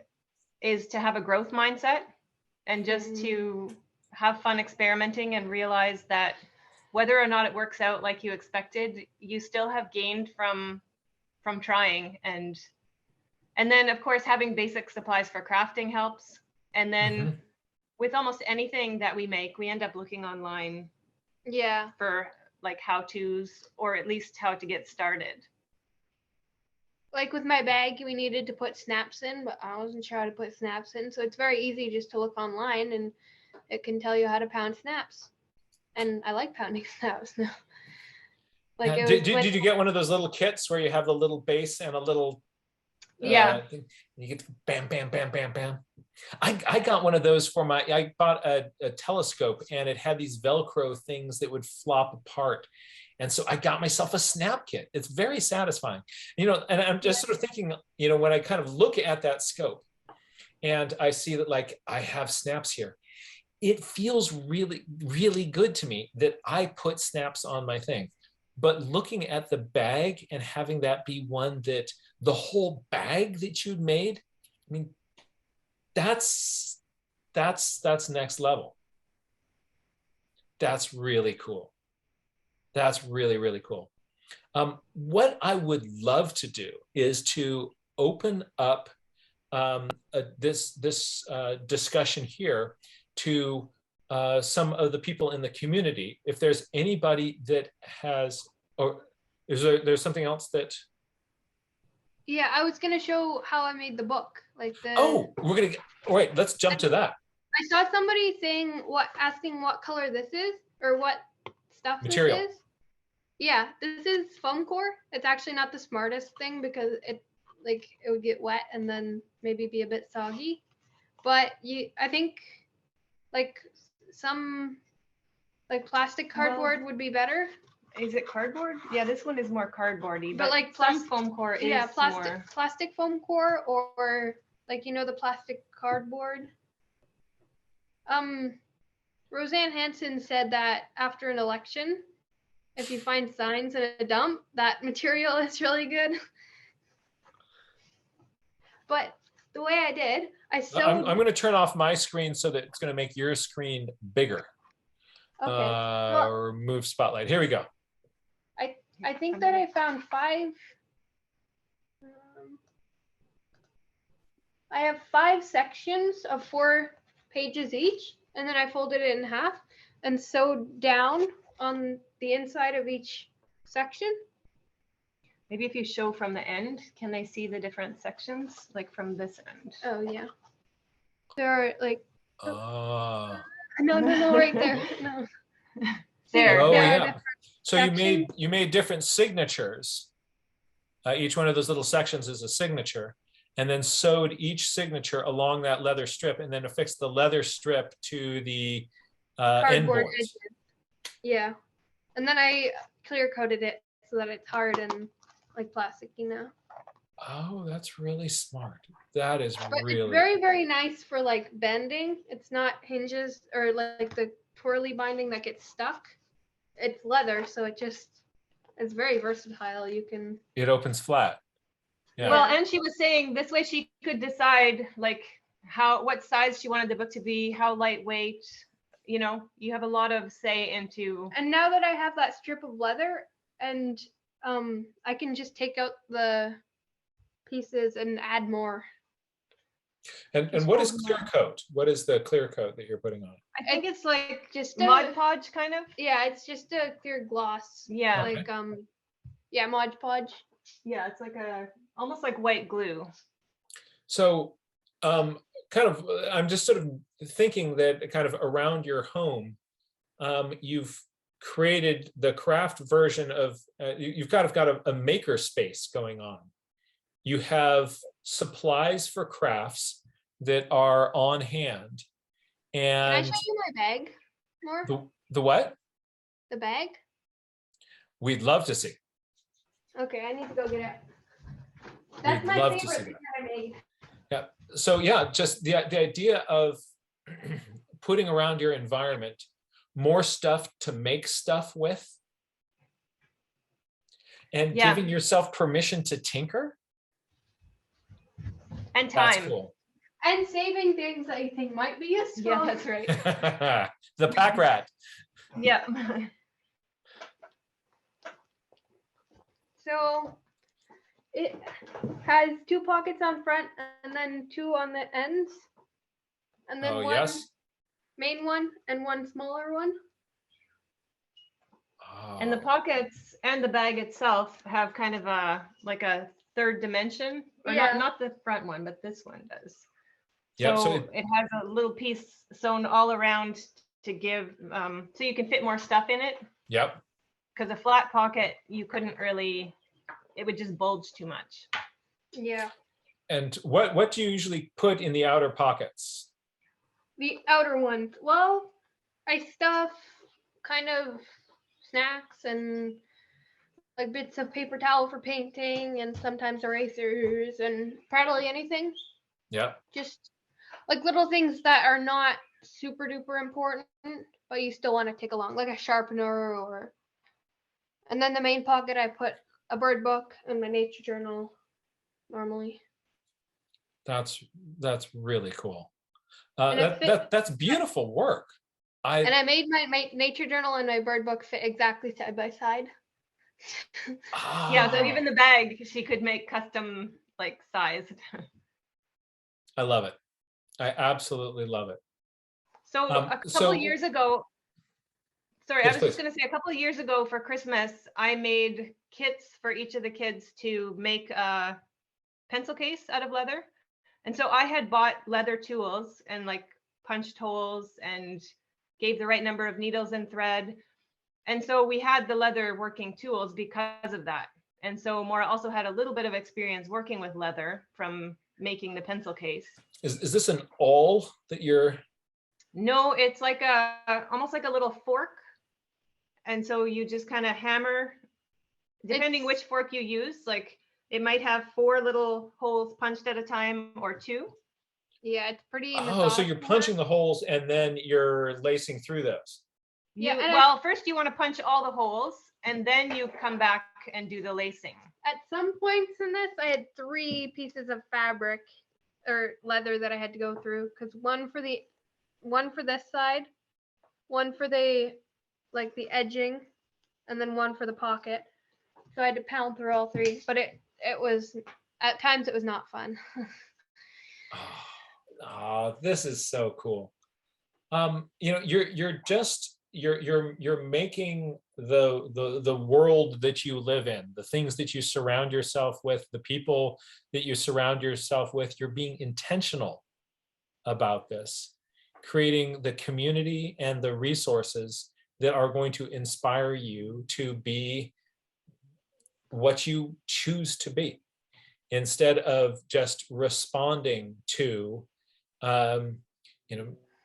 is to have a growth mindset and just to have fun experimenting and realize that whether or not it works out like you expected, you still have gained from trying. And then of course, having basic supplies for crafting helps. And then with almost anything that we make, we end up looking online for like how-tos, or at least how to get started. Like with my bag, we needed to put snaps in, but I wasn't sure how to put snaps in. So it's very easy just to look online and it can tell you how to pound snaps. And I like pounding snaps now. Like did you get one of those little kits where you have the little base and a little thing, and you get bam, bam, bam, bam, bam. I got one of those for I bought a telescope, and it had these Velcro things that would flop apart. And so I got myself a snap kit. It's very satisfying, and I'm just sort of thinking, when I kind of look at that scope and I see that like I have snaps here, it feels really, really good to me that I put snaps on my thing. But looking at the bag and having that be one that the whole bag that you'd made, I mean, that's next level. That's really cool. That's really, really cool. What I would love to do is to open up this discussion here to some of the people in the community. If there's anybody that has, or is there's something else that? Yeah, I was gonna show how I made the book, like the. Oh, all right. Let's jump to that. I saw somebody asking what color this is, or what stuff Material. this is. Yeah, this is foam core. It's actually not the smartest thing because it would get wet and then maybe be a bit soggy. But I think like some plastic cardboard would be better. Is it cardboard? Yeah, this one is more cardboardy, but like some foam core is more... plastic foam core, or like the plastic cardboard. Roseanne Hansen said that after an election, if you find signs in a dump, that material is really good. But the way I did, I sewed. I'm going to turn off my screen so that it's going to make your screen bigger. Okay. Or move spotlight. Here we go. I think that I found 5. I have 5 sections of 4 pages each, and then I folded it in half and sewed down on the inside of each section. Maybe if you show from the end, can they see the different sections, like from this end? Oh yeah. There are like. Oh. No, right there. No. There. Oh, there yeah. So you made different signatures. Each one of those little sections is a signature, and then sewed each signature along that leather strip, and then affixed the leather strip to the end boards. Yeah, and then I clear coated it so that it's hard and like plasticky now. Oh, that's really smart. That is really it's very, very nice for like bending. It's not hinges or like the twirly binding that gets stuck. It's leather, so it just is very versatile. You can. It opens flat. Yeah. Well, and she was saying this way she could decide like what size she wanted the book to be, how lightweight. You have a lot of say into. And now that I have that strip of leather, and I can just take out the pieces and add more. And what is clear coat? What is the clear coat that you're putting on? I think it's like just Mod Podge kind of. Yeah, it's just a clear gloss. Yeah. Like yeah, Mod Podge. Yeah, it's like almost like white glue. So I'm just sort of thinking that kind of around your home, you've created the craft version of, you've got a maker space going on. You have supplies for crafts that are on hand. Can I And show you my bag more? the what? The bag? We'd love to see. Okay, I need to go get it. That's We'd my love to favorite see thing that. that I made. Yeah. So yeah, just the idea of putting around your environment more stuff to make stuff with, and Yeah. giving yourself permission to tinker. And That's time. cool. And saving things that you think might be useful. Yeah, that's right. The pack rat. Yeah. So it has 2 pockets on front and then 2 on the ends. And then Oh, one yes. main one and one smaller one. And the Oh, pockets and the bag itself have kind of a like a third dimension, or Yeah. not the front one, but this one does. Yep, So so it has a little piece sewn all around to give, so you can fit more stuff in it. yep. Because a flat pocket, you couldn't really, it would just bulge too much. Yeah. And what do you usually put in the outer pockets? The outer ones. Well, I stuff kind of snacks and like bits of paper towel for painting and sometimes erasers and probably anything. Yep. Just like little things that are not super duper important, but you still want to take along, like a sharpener or. And then the main pocket, I put a bird book and my nature journal normally. That's really cool. And it fit- That's beautiful work. And I made my nature journal and my bird book fit exactly side by side. Yeah, so Ah, even the bag, she could make custom like sized. I love it. I absolutely love it. So a couple years ago, sorry, Yes, I was please. just going to say a couple of years ago for Christmas, I made kits for each of the kids to make a pencil case out of leather. And so I had bought leather tools and like punched holes and gave the right number of needles and thread. And so we had the leather working tools because of that. And so Mora also had a little bit of experience working with leather from making the pencil case. Is this an awl that you're? No, it's like almost like a little fork. And so you just kind of hammer, depending which fork you use, like it might have 4 little holes punched at a time or 2. Yeah, it's pretty. Oh, so you're methodical. punching the holes and then you're lacing through those. Yeah, and Well, first you want to punch all the holes and then you come back and do the lacing. At some points in this, I had 3 pieces of fabric or leather that I had to go through, because one for this side, one for the like the edging, and then one for the pocket. So I had to pound through all 3, but it was at times it was not fun. Oh, this is so cool. You know, you're making the world that you live in, the things that you surround yourself with, the people that you surround yourself with. You're being intentional about this, creating the community and the resources that are going to inspire you to be what you choose to be, instead of just responding to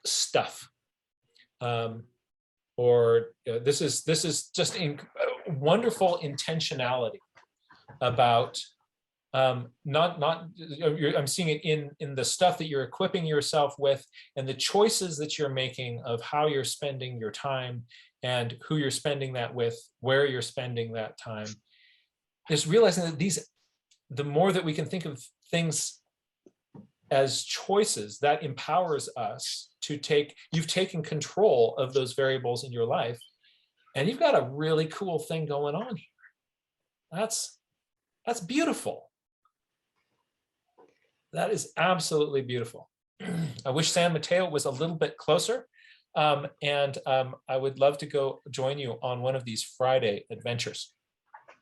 stuff. This is just wonderful intentionality about I'm seeing it in the stuff that you're equipping yourself with, and the choices that you're making of how you're spending your time and who you're spending that with, where you're spending that time. Is realizing that the more that we can think of things as choices, that empowers us to you've taken control of those variables in your life, and you've got a really cool thing going on here. That's beautiful. That is absolutely beautiful. I wish San Mateo was a little bit closer, and I would love to go join you on one of these Friday adventures.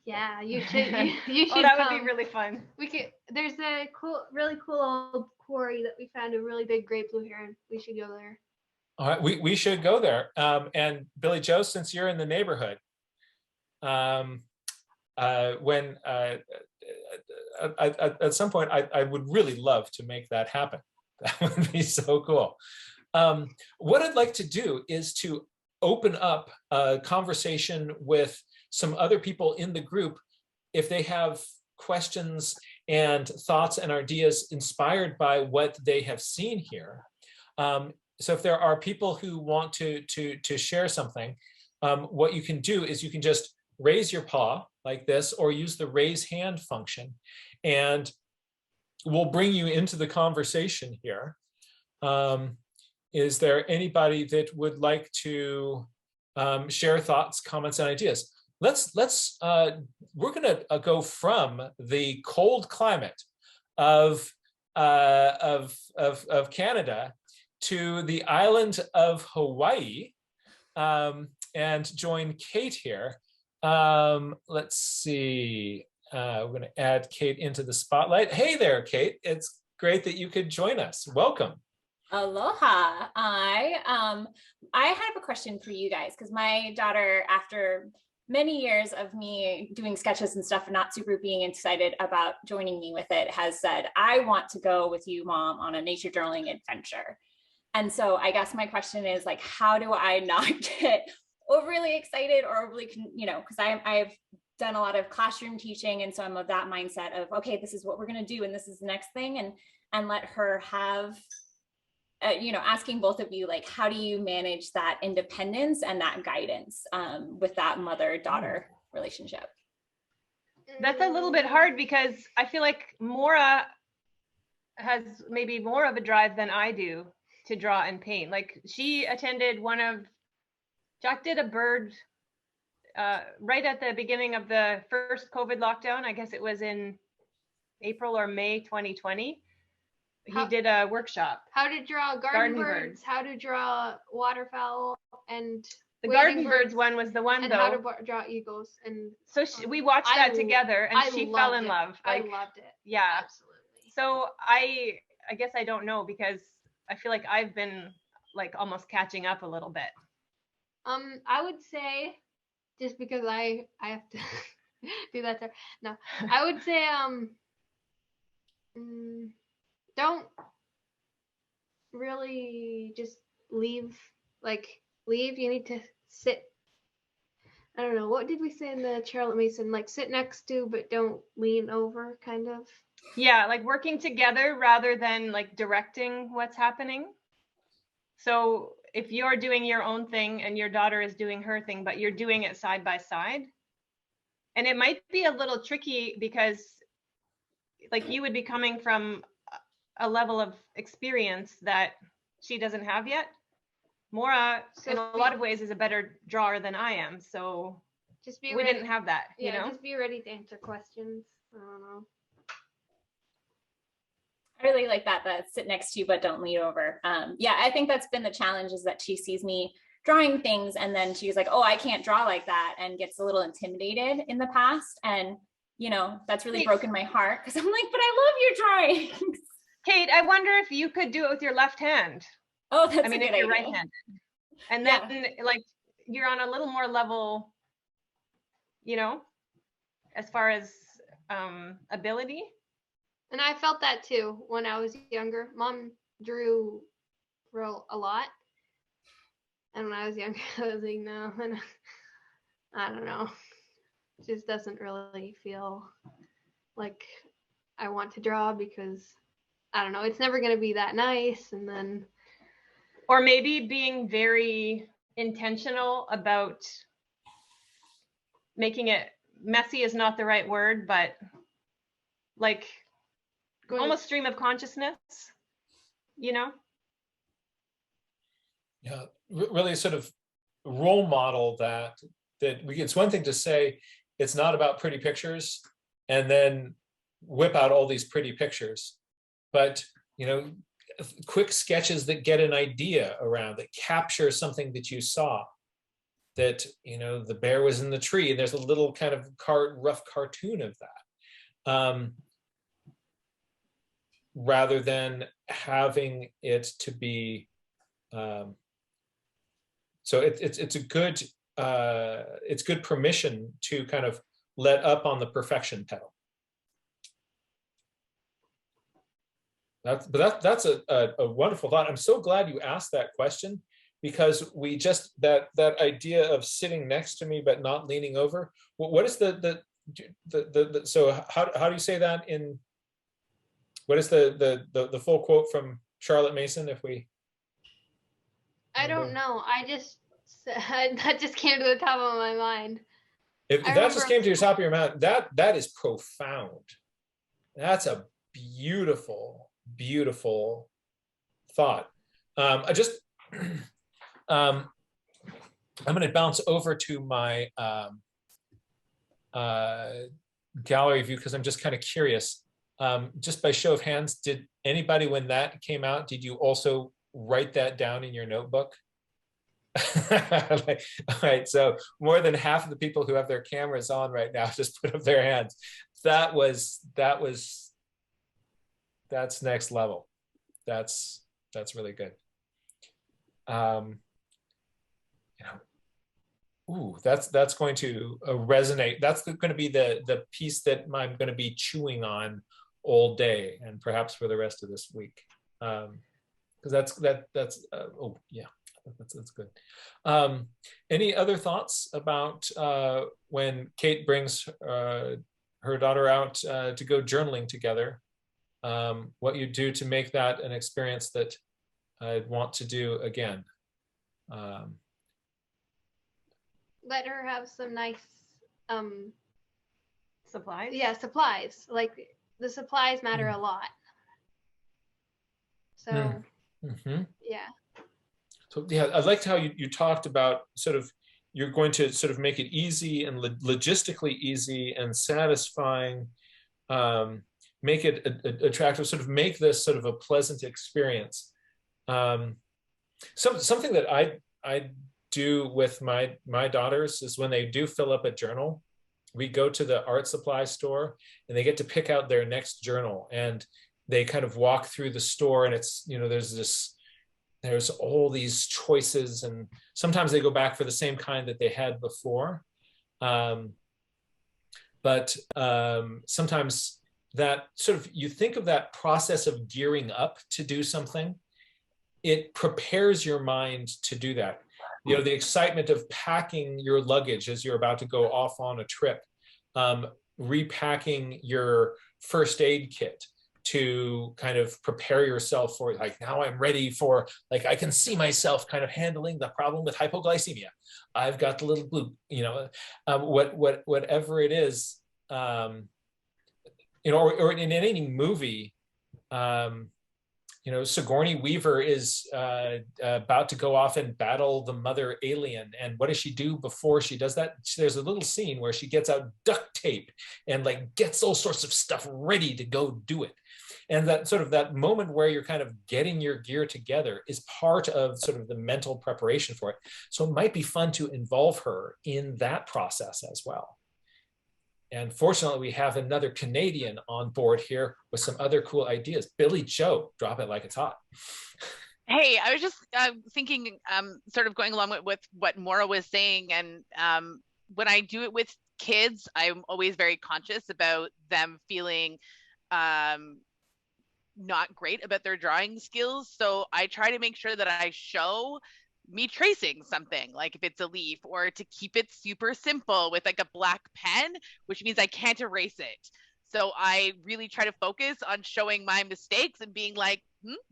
Yeah, you should. You should. Oh, that would come. be really fun. We could. There's a really cool old quarry that we found a really big great blue heron. We should go there. All right, we should go there. And Billy Joe, since you're in the neighborhood, when at some point, I would really love to make that happen. That would be so cool. What I'd like to do is to open up a conversation with some other people in the group if they have questions and thoughts and ideas inspired by what they have seen here. So if there are people who want to share something, what you can do is you can just raise your paw like this, or use the raise hand function, and we'll bring you into the conversation here. Is there anybody that would like to share thoughts, comments, and ideas? We're gonna go from the cold climate of Canada to the island of Hawaii, and join Kate here. Let's see. We're going to add Kate into the spotlight. Hey there, Kate. It's great that you could join us. Welcome. Aloha. I have a question for you guys, because my daughter, after many years of me doing sketches and stuff and not super being excited about joining me with it, has said, I want to go with you, Mom, on a nature journaling adventure. And so I guess my question is, like, how do I not get overly excited or overly, because I've done a lot of classroom teaching. And so I'm of that mindset of, okay, this is what we're going to do. And this is the next thing. And let her have, asking both of you, like, how do you manage that independence and that guidance with that mother-daughter relationship? That's a little bit hard, because I feel like Mora has maybe more of a drive than I do to draw and paint. Like, she attended Jack did a bird right at the beginning of the first COVID lockdown. I guess it was in April or May 2020. He did a workshop. How to draw garden birds, how to draw waterfowl, and the garden birds one was the one, and though. How to draw eagles. And so we watched that together, and she fell in love. Like, I loved it. Yeah, absolutely. So I guess I don't know, because I feel like I've been like almost catching up a little bit. I would say, just because I have to do that. No, I would say, don't really just leave. You need to sit. I don't know. What did we say in the Charlotte Mason? Like, sit next to, but don't lean over, kind of. Yeah, like working together rather than like directing what's happening. So if you're doing your own thing and your daughter is doing her thing, but you're doing it side by side, and it might be a little tricky, because like you would be coming from a level of experience that she doesn't have yet. Mora, in a lot of ways, is a better drawer than I am. So just be we ready. didn't have that, you know? Just be ready to answer questions. I don't know. I really like that sit next to you, but don't lean over. Yeah, I think that's been the challenge, is that she sees me drawing things, and then she's like, oh, I can't draw like that, and gets a little intimidated in the past. And, that's really broken my heart, because I'm like, but I love your drawings. Kate, I wonder if you could do it with your left hand. Oh, that's a good idea. If you're right-handed. And then like you're on a little more level, as far as ability. And I felt that too when I was younger. Mom drew a lot. And when I was younger, I was like, no, I don't know. It just doesn't really feel like I want to draw, because I don't know, it's never going to be that nice. And then, or maybe being very intentional about making it messy is not the right word, but like almost stream of consciousness, Yeah, really sort of role model that it's one thing to say it's not about pretty pictures and then whip out all these pretty pictures, but quick sketches that get an idea around, that capture something that you saw, that the bear was in the tree and there's a little kind of rough cartoon of that, rather than having it to be So it's a good, it's good permission to kind of let up on the perfection pedal. That's a wonderful thought. I'm so glad you asked that question, because we just, that idea of sitting next to me but not leaning over. What is the so how do you say that in, what is the full quote from Charlotte Mason, if we? I don't know. I just that just came to the top of my mind. If I that just remember- came to your top of your mind, that is profound. That's a beautiful, beautiful thought. I just, I'm going to bounce over to my gallery view, because I'm just kind of curious. Just by show of hands, did anybody, when that came out, did you also write that down in your notebook? All right, so more than half of the people who have their cameras on right now just put up their hands. That's next level. That's really good. You know, ooh, that's going to resonate. That's going to be the piece that I'm going to be chewing on all day, and perhaps for the rest of this week. Because that's oh yeah, that's good. Any other thoughts about when Kate brings her daughter out to go journaling together? What you do to make that an experience that I'd want to do again? Let her have some nice Supplies? yeah, supplies. Like the supplies matter a lot. So Mm-hmm. yeah. So yeah, I liked how you talked about sort of, you're going to sort of make it easy and logistically easy and satisfying, make it attractive, sort of make this sort of a pleasant experience. Something that I do with my daughters is, when they do fill up a journal, we go to the art supply store and they get to pick out their next journal, and they kind of walk through the store, and it's, you know, there's all these choices, and sometimes they go back for the same kind that they had before. But sometimes that sort of, you think of that process of gearing up to do something, it prepares your mind to do that. You know, the excitement of packing your luggage as you're about to go off on a trip, repacking your first aid kit to kind of prepare yourself for, like, now I'm ready for, like, I can see myself kind of handling the problem with hypoglycemia. I've got the little blue, you know, whatever it is, you know, or in any movie, you know, Sigourney Weaver is about to go off and battle the mother alien. And what does she do before she does that? There's a little scene where she gets out duct tape and like gets all sorts of stuff ready to go do it. And that sort of, that moment where you're kind of getting your gear together is part of sort of the mental preparation for it. So it might be fun to involve her in that process as well. And fortunately, we have another Canadian on board here with some other cool ideas. Billy Joe, drop it like it's hot. Hey, I was just thinking, sort of going along with what Mora was saying. And when I do it with kids, I'm always very conscious about them feeling not great about their drawing skills. So I try to make sure that I show me tracing something, like if it's a leaf, or to keep it super simple with like a black pen, which means I can't erase it. So I really try to focus on showing my mistakes and being like,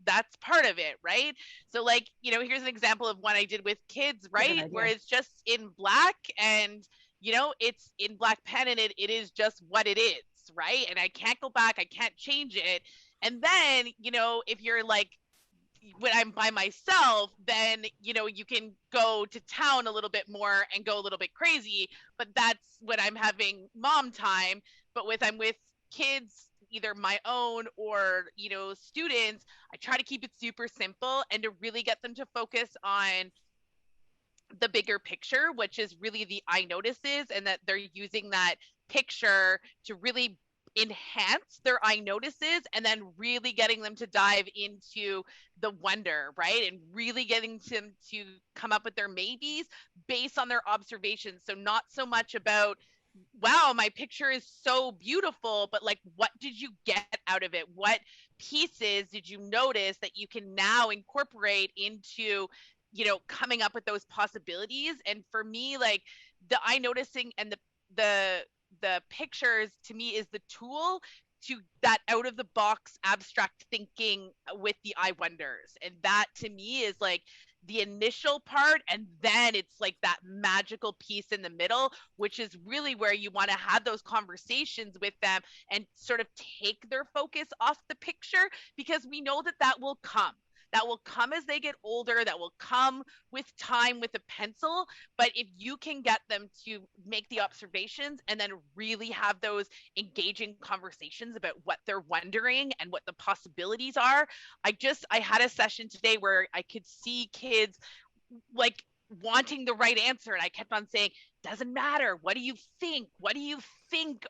that's part of it, right? So like, you know, here's an example of one I did with kids, right? Where it's just in black, and, you know, it's in black pen, and it is just what it is, right? And I can't go back, I can't change it. And then, you know, if you're like, when I'm by myself, then, you know, you can go to town a little bit more and go a little bit crazy, but that's when I'm having mom time. But I'm with kids, either my own or, you know, students, I try to keep it super simple and to really get them to focus on the bigger picture, which is really the I notices, and that they're using that picture to really enhance their I notices, and then really getting them to dive into the wonder, right? And really getting them to come up with their maybes based on their observations. So not so much about, wow, my picture is so beautiful, but like, what did you get out of it? What pieces did you notice that you can now incorporate into, you know, coming up with those possibilities? And for me, like, the I noticing and the pictures to me is the tool to that out of the box abstract thinking with the I wonders. And that to me is like the initial part, and then it's like that magical piece in the middle, which is really where you want to have those conversations with them and sort of take their focus off the picture, because we know that that will come. That will come as they get older, that will come with time with a pencil. But if you can get them to make the observations and then really have those engaging conversations about what they're wondering and what the possibilities are. I had a session today where I could see kids like wanting the right answer, and I kept on saying, doesn't matter, what do you think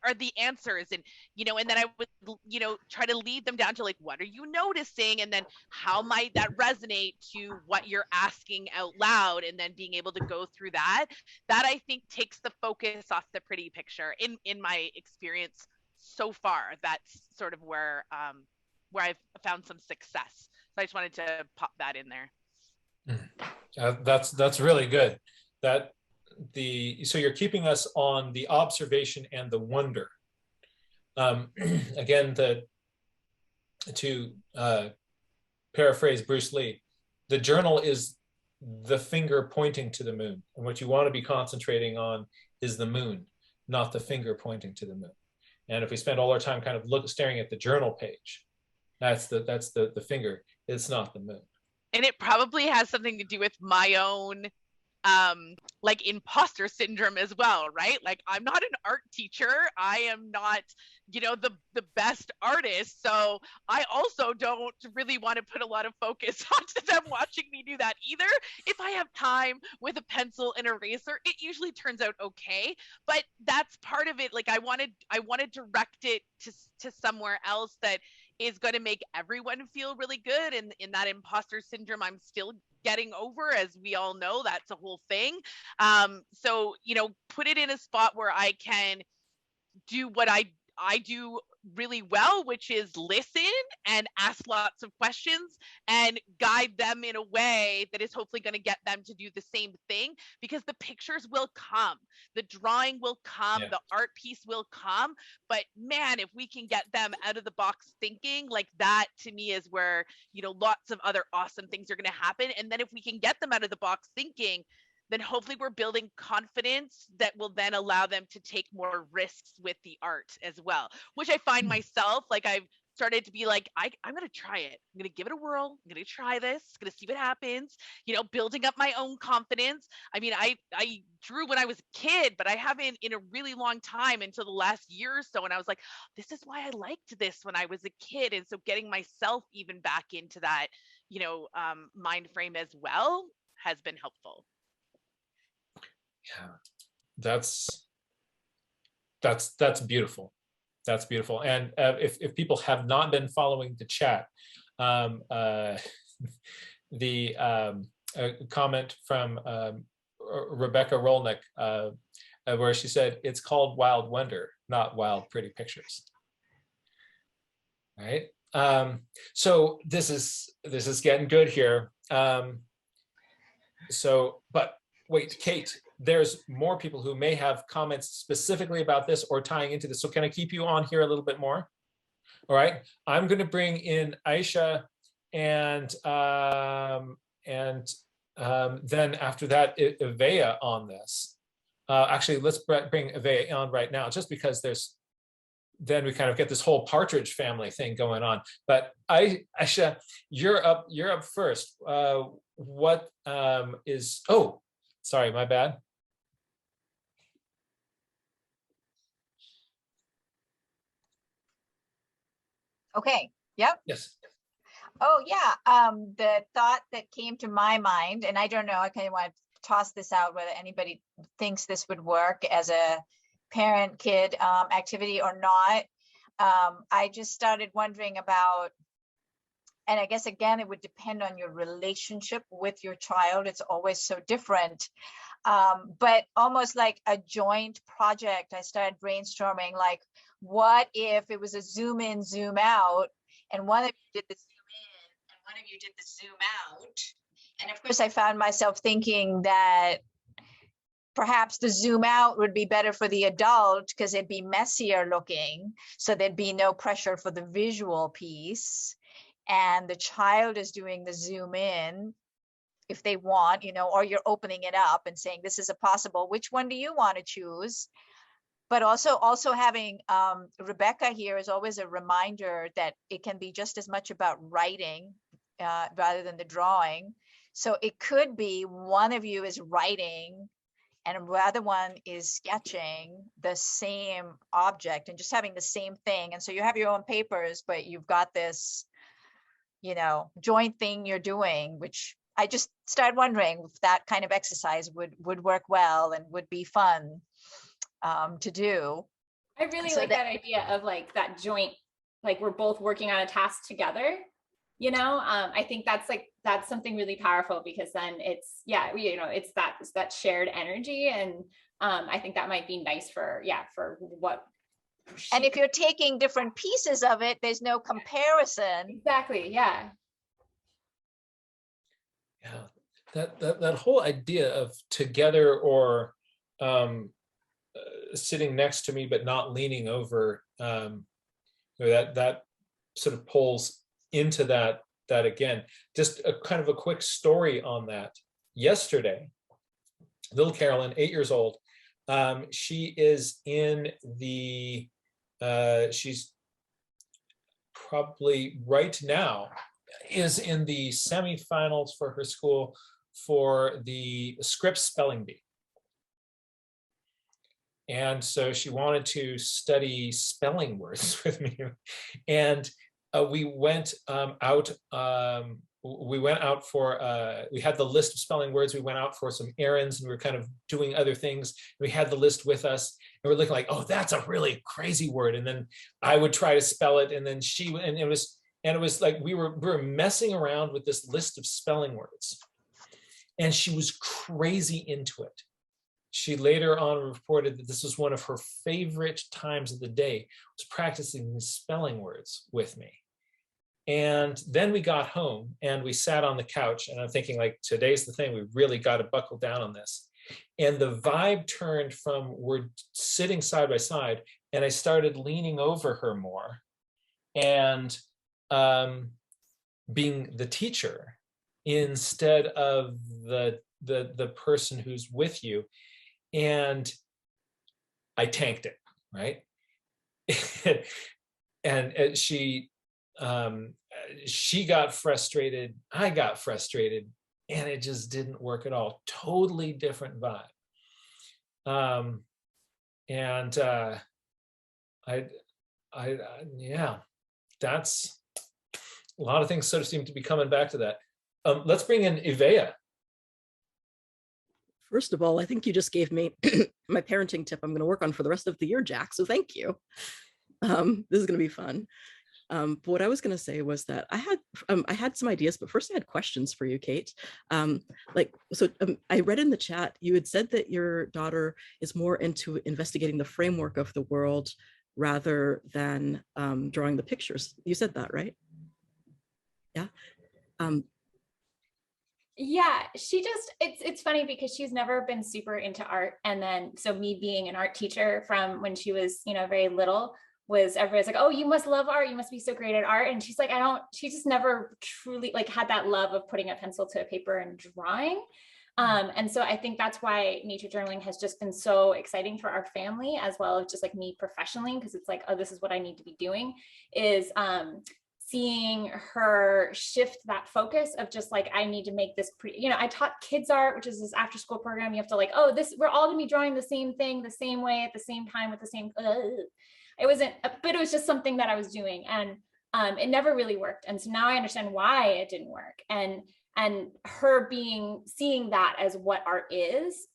are the answers? And you know, and then I would, you know, try to lead them down to like, what are you noticing, and then how might that resonate to what you're asking out loud, and then being able to go through that I think takes the focus off the pretty picture in my experience so far. That's sort of where I've found some success. So I just wanted to pop that in there. That's really good. So you're keeping us on the observation and the wonder. Again, to paraphrase Bruce Lee, the journal is the finger pointing to the moon, and what you want to be concentrating on is the moon, not the finger pointing to the moon. And if we spend all our time kind of staring at the journal page, that's the finger. It's not the moon. And it probably has something to do with my own like imposter syndrome as well, right? Like, I'm not an art teacher. I am not, you know, the best artist. So I also don't really want to put a lot of focus onto them watching me do that either. If I have time with a pencil and eraser, it usually turns out okay. But that's part of it. Like, I want to direct it to somewhere else that is going to make everyone feel really good. And in that imposter syndrome, I'm still getting over, as we all know, that's a whole thing. So, you know, put it in a spot where I can do what I do really well, which is listen and ask lots of questions and guide them in a way that is hopefully going to get them to do the same thing, because the pictures will come, the drawing will come, the art piece will come. But man, if we can get them out of the box thinking, like, that to me is where, you know, lots of other awesome things are going to happen. And then if we can get them out of the box thinking, then hopefully we're building confidence that will then allow them to take more risks with the art as well, which I find myself, like, I've started to be like, I'm going to try it. I'm going to give it a whirl. I'm going to try this. I'm going to see what happens, you know, building up my own confidence. I mean, I drew when I was a kid, but I haven't in a really long time, until the last year or so. And I was like, this is why I liked this when I was a kid. And so getting myself even back into that, you know, mind frame as well has been helpful. Yeah, that's beautiful. That's beautiful. And if people have not been following the chat, the comment from Rebecca Rolnick, where she said, it's called Wild Wonder, not Wild Pretty Pictures. All right. So this is getting good here. But wait, Kate, there's more people who may have comments specifically about this or tying into this. So can I keep you on here a little bit more? All right, I'm going to bring in Aisha, and then after that, Ivea on this. Actually, let's bring Ivea on right now, just because then we kind of get this whole partridge family thing going on. But Aisha, you're up first. What is? Oh, sorry, my bad. Okay. Yep. Yes. Oh yeah. The thought that came to my mind, and I don't know, I kind of want to toss this out whether anybody thinks this would work as a parent-kid activity or not. I just started wondering about, and I guess again, it would depend on your relationship with your child. It's always so different. But almost like a joint project, I started brainstorming, like, what if it was a zoom in, zoom out, and one of you did the zoom in and one of you did the zoom out. And of course, I found myself thinking that perhaps the zoom out would be better for the adult because it'd be messier looking. So there'd be no pressure for the visual piece. And the child is doing the zoom in if they want, or you're opening it up and saying, this is a possible, which one do you want to choose? But also having Rebecca here is always a reminder that it can be just as much about writing rather than the drawing. So it could be one of you is writing and the other one is sketching the same object and just having the same thing. And so you have your own papers, but you've got this, joint thing you're doing, which I just started wondering if that kind of exercise would work well and would be fun to do. I really like that idea of like that joint, like we're both working on a task together. I think that's something really powerful because then it's it's that shared energy, and I think that might be nice for what. And if you're taking different pieces of it, there's no comparison. Exactly. Yeah. Yeah. That whole idea of together or sitting next to me but not leaning over, that sort of pulls into that again. Just a kind of a quick story on that. Yesterday, little Carolyn, 8 years old, she is in the she's probably right now is in the semifinals for her school for the Scripps Spelling Bee. And so she wanted to study spelling words with me. And we went out for, we had the list of spelling words. We went out for some errands and we were kind of doing other things. We had the list with us and we're looking like, oh, that's a really crazy word. And then I would try to spell it. And then it was like, we were messing around with this list of spelling words. And she was crazy into it. She later on reported that this was one of her favorite times of the day, was practicing these spelling words with me. And then we got home and we sat on the couch and I'm thinking like, today's the thing, we really got to buckle down on this. And the vibe turned from we're sitting side by side and I started leaning over her more and being the teacher instead of the person who's with you. And I tanked it, right? and she got frustrated, I got frustrated, and it just didn't work at all. Totally different vibe. Yeah, that's a lot of things sort of seem to be coming back to that. Let's bring in Ivea. First of all, I think you just gave me my parenting tip I'm going to work on for the rest of the year, Jack. So thank you. This is going to be fun. But what I was going to say was that I had some ideas, but first I had questions for you, Kate. I read in the chat, you had said that your daughter is more into investigating the framework of the world rather than drawing the pictures. You said that, right? Yeah. Yeah, it's funny because she's never been super into art. And then, so me being an art teacher from when she was, very little, everybody's like, oh, you must love art. You must be so great at art. And she's like, she just never truly had that love of putting a pencil to a paper and drawing. And so I think that's why nature journaling has just been so exciting for our family, as well as just me professionally, because it's like, oh, this is what I need to be doing, is seeing her shift that focus of just I need to make this I taught kids art, which is this after school program. You have to we're all gonna be drawing the same thing the same way at the same time with the same, it was just something that I was doing, and it never really worked. And so now I understand why it didn't work. And her seeing that as what art is,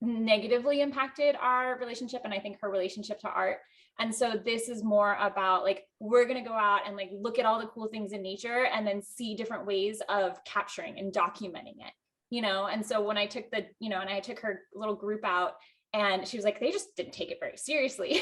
negatively impacted our relationship, and I think her relationship to art. And so this is more about like, we're going to go out and like look at all the cool things in nature and then see different ways of capturing and documenting it, you know? And so when I took the, you know, and I took her little group out, and she was like, they just didn't take it very seriously.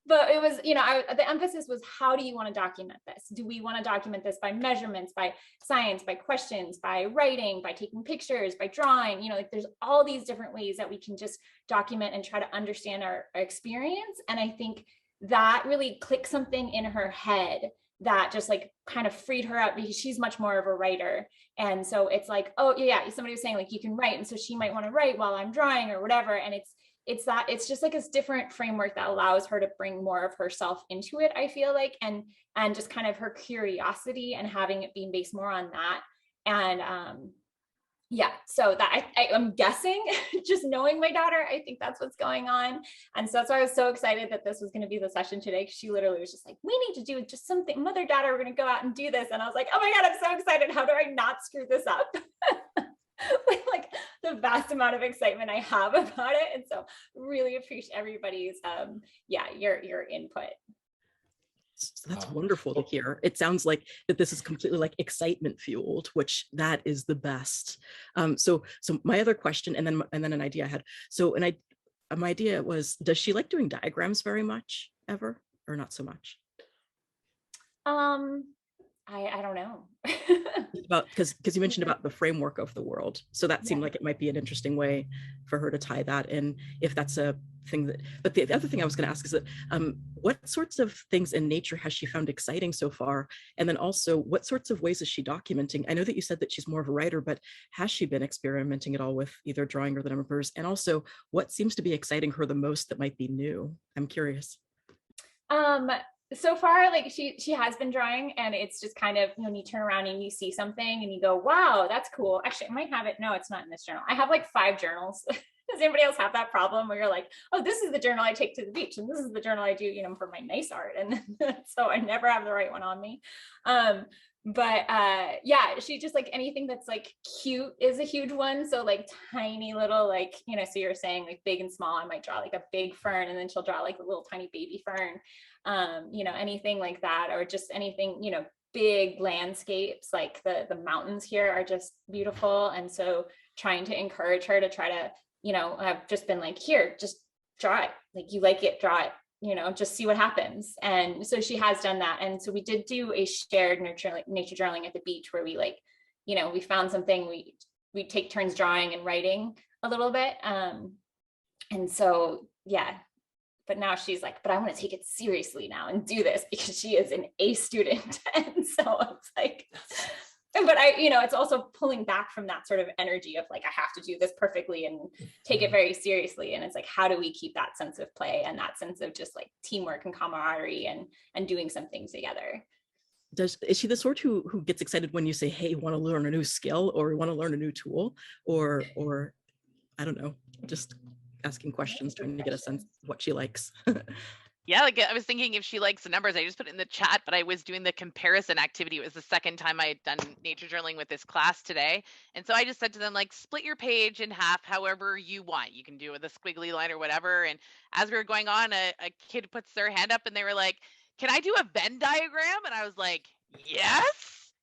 But it was, you know, the emphasis was, how do you want to document this? Do we want to document this by measurements, by science, by questions, by writing, by taking pictures, by drawing? You know, like there's all these different ways that we can just document and try to understand our experience. And I think that really clicked something in her head that just like kind of freed her up, because she's much more of a writer. And so it's like, oh yeah, somebody was saying like, you can write. And so she might want to write while I'm drawing or whatever. And it's just like this different framework that allows her to bring more of herself into it, I feel like, and just kind of her curiosity and having it being based more on that. And yeah, so that I'm guessing, just knowing my daughter, I think that's what's going on. And so that's why I was so excited that this was going to be the session today, because she literally was just like, we need to do just something, mother, daughter, we're going to go out and do this. And I was like, oh my God, I'm so excited. How do I not screw this up? With like the vast amount of excitement I have about it. And so really appreciate everybody's your input. So that's wonderful to hear. It sounds like that this is completely like excitement fueled, which that is the best. So my other question, and then an idea I had. So my idea was, does she like doing diagrams very much ever, or not so much? I don't know. About because you mentioned about the framework of the world, so that seemed like it might be an interesting way for her to tie that in, if that's a thing that. But the other thing I was going to ask is that what sorts of things in nature has she found exciting so far, and then also what sorts of ways is she documenting? I know that you said that she's more of a writer, but has she been experimenting at all with either drawing or the numbers? And also, what seems to be exciting her the most that might be new? I'm curious. So far, like she has been drawing, and it's just kind of, when you turn around and you see something and you go, wow, that's cool. Actually, I might have it. No, it's not in this journal. I have like 5 journals. Does anybody else have that problem where you're like, oh, this is the journal I take to the beach, and this is the journal I do, you know, for my nice art. And so I never have the right one on me. But yeah, she just like anything that's like cute is a huge one. So like tiny little, like, you know, so you're saying like big and small, I might draw like a big fern, and then she'll draw like a little tiny baby fern. You know, anything like that, or just anything, you know, big landscapes, like the mountains here are just beautiful. And so trying to encourage her to try to, you know, I've just been like, here, just draw it. Like, you like it, draw it, you know, just see what happens. And so she has done that. And so we did do a shared nature journaling at the beach, where we like, you know, we found something, we take turns drawing and writing a little bit. And so, yeah. But now she's like, but I want to take it seriously now and do this, because she is an A student. And so it's like, but you know, it's also pulling back from that sort of energy of like, I have to do this perfectly and take it very seriously. And it's like, how do we keep that sense of play and that sense of just like teamwork and camaraderie and doing something together? Is she the sort who gets excited when you say, hey, want to learn a new skill, or want to learn a new tool, or I don't know, just asking questions, trying to get a sense of what she likes? Yeah, like I was thinking if she likes the numbers, I just put it in the chat, but I was doing the comparison activity. It was the second time I had done nature journaling with this class today. And so I just said to them, like, split your page in half however you want. You can do it with a squiggly line or whatever. And as we were going on, a kid puts their hand up and they were like, can I do a Venn diagram? And I was like, yes,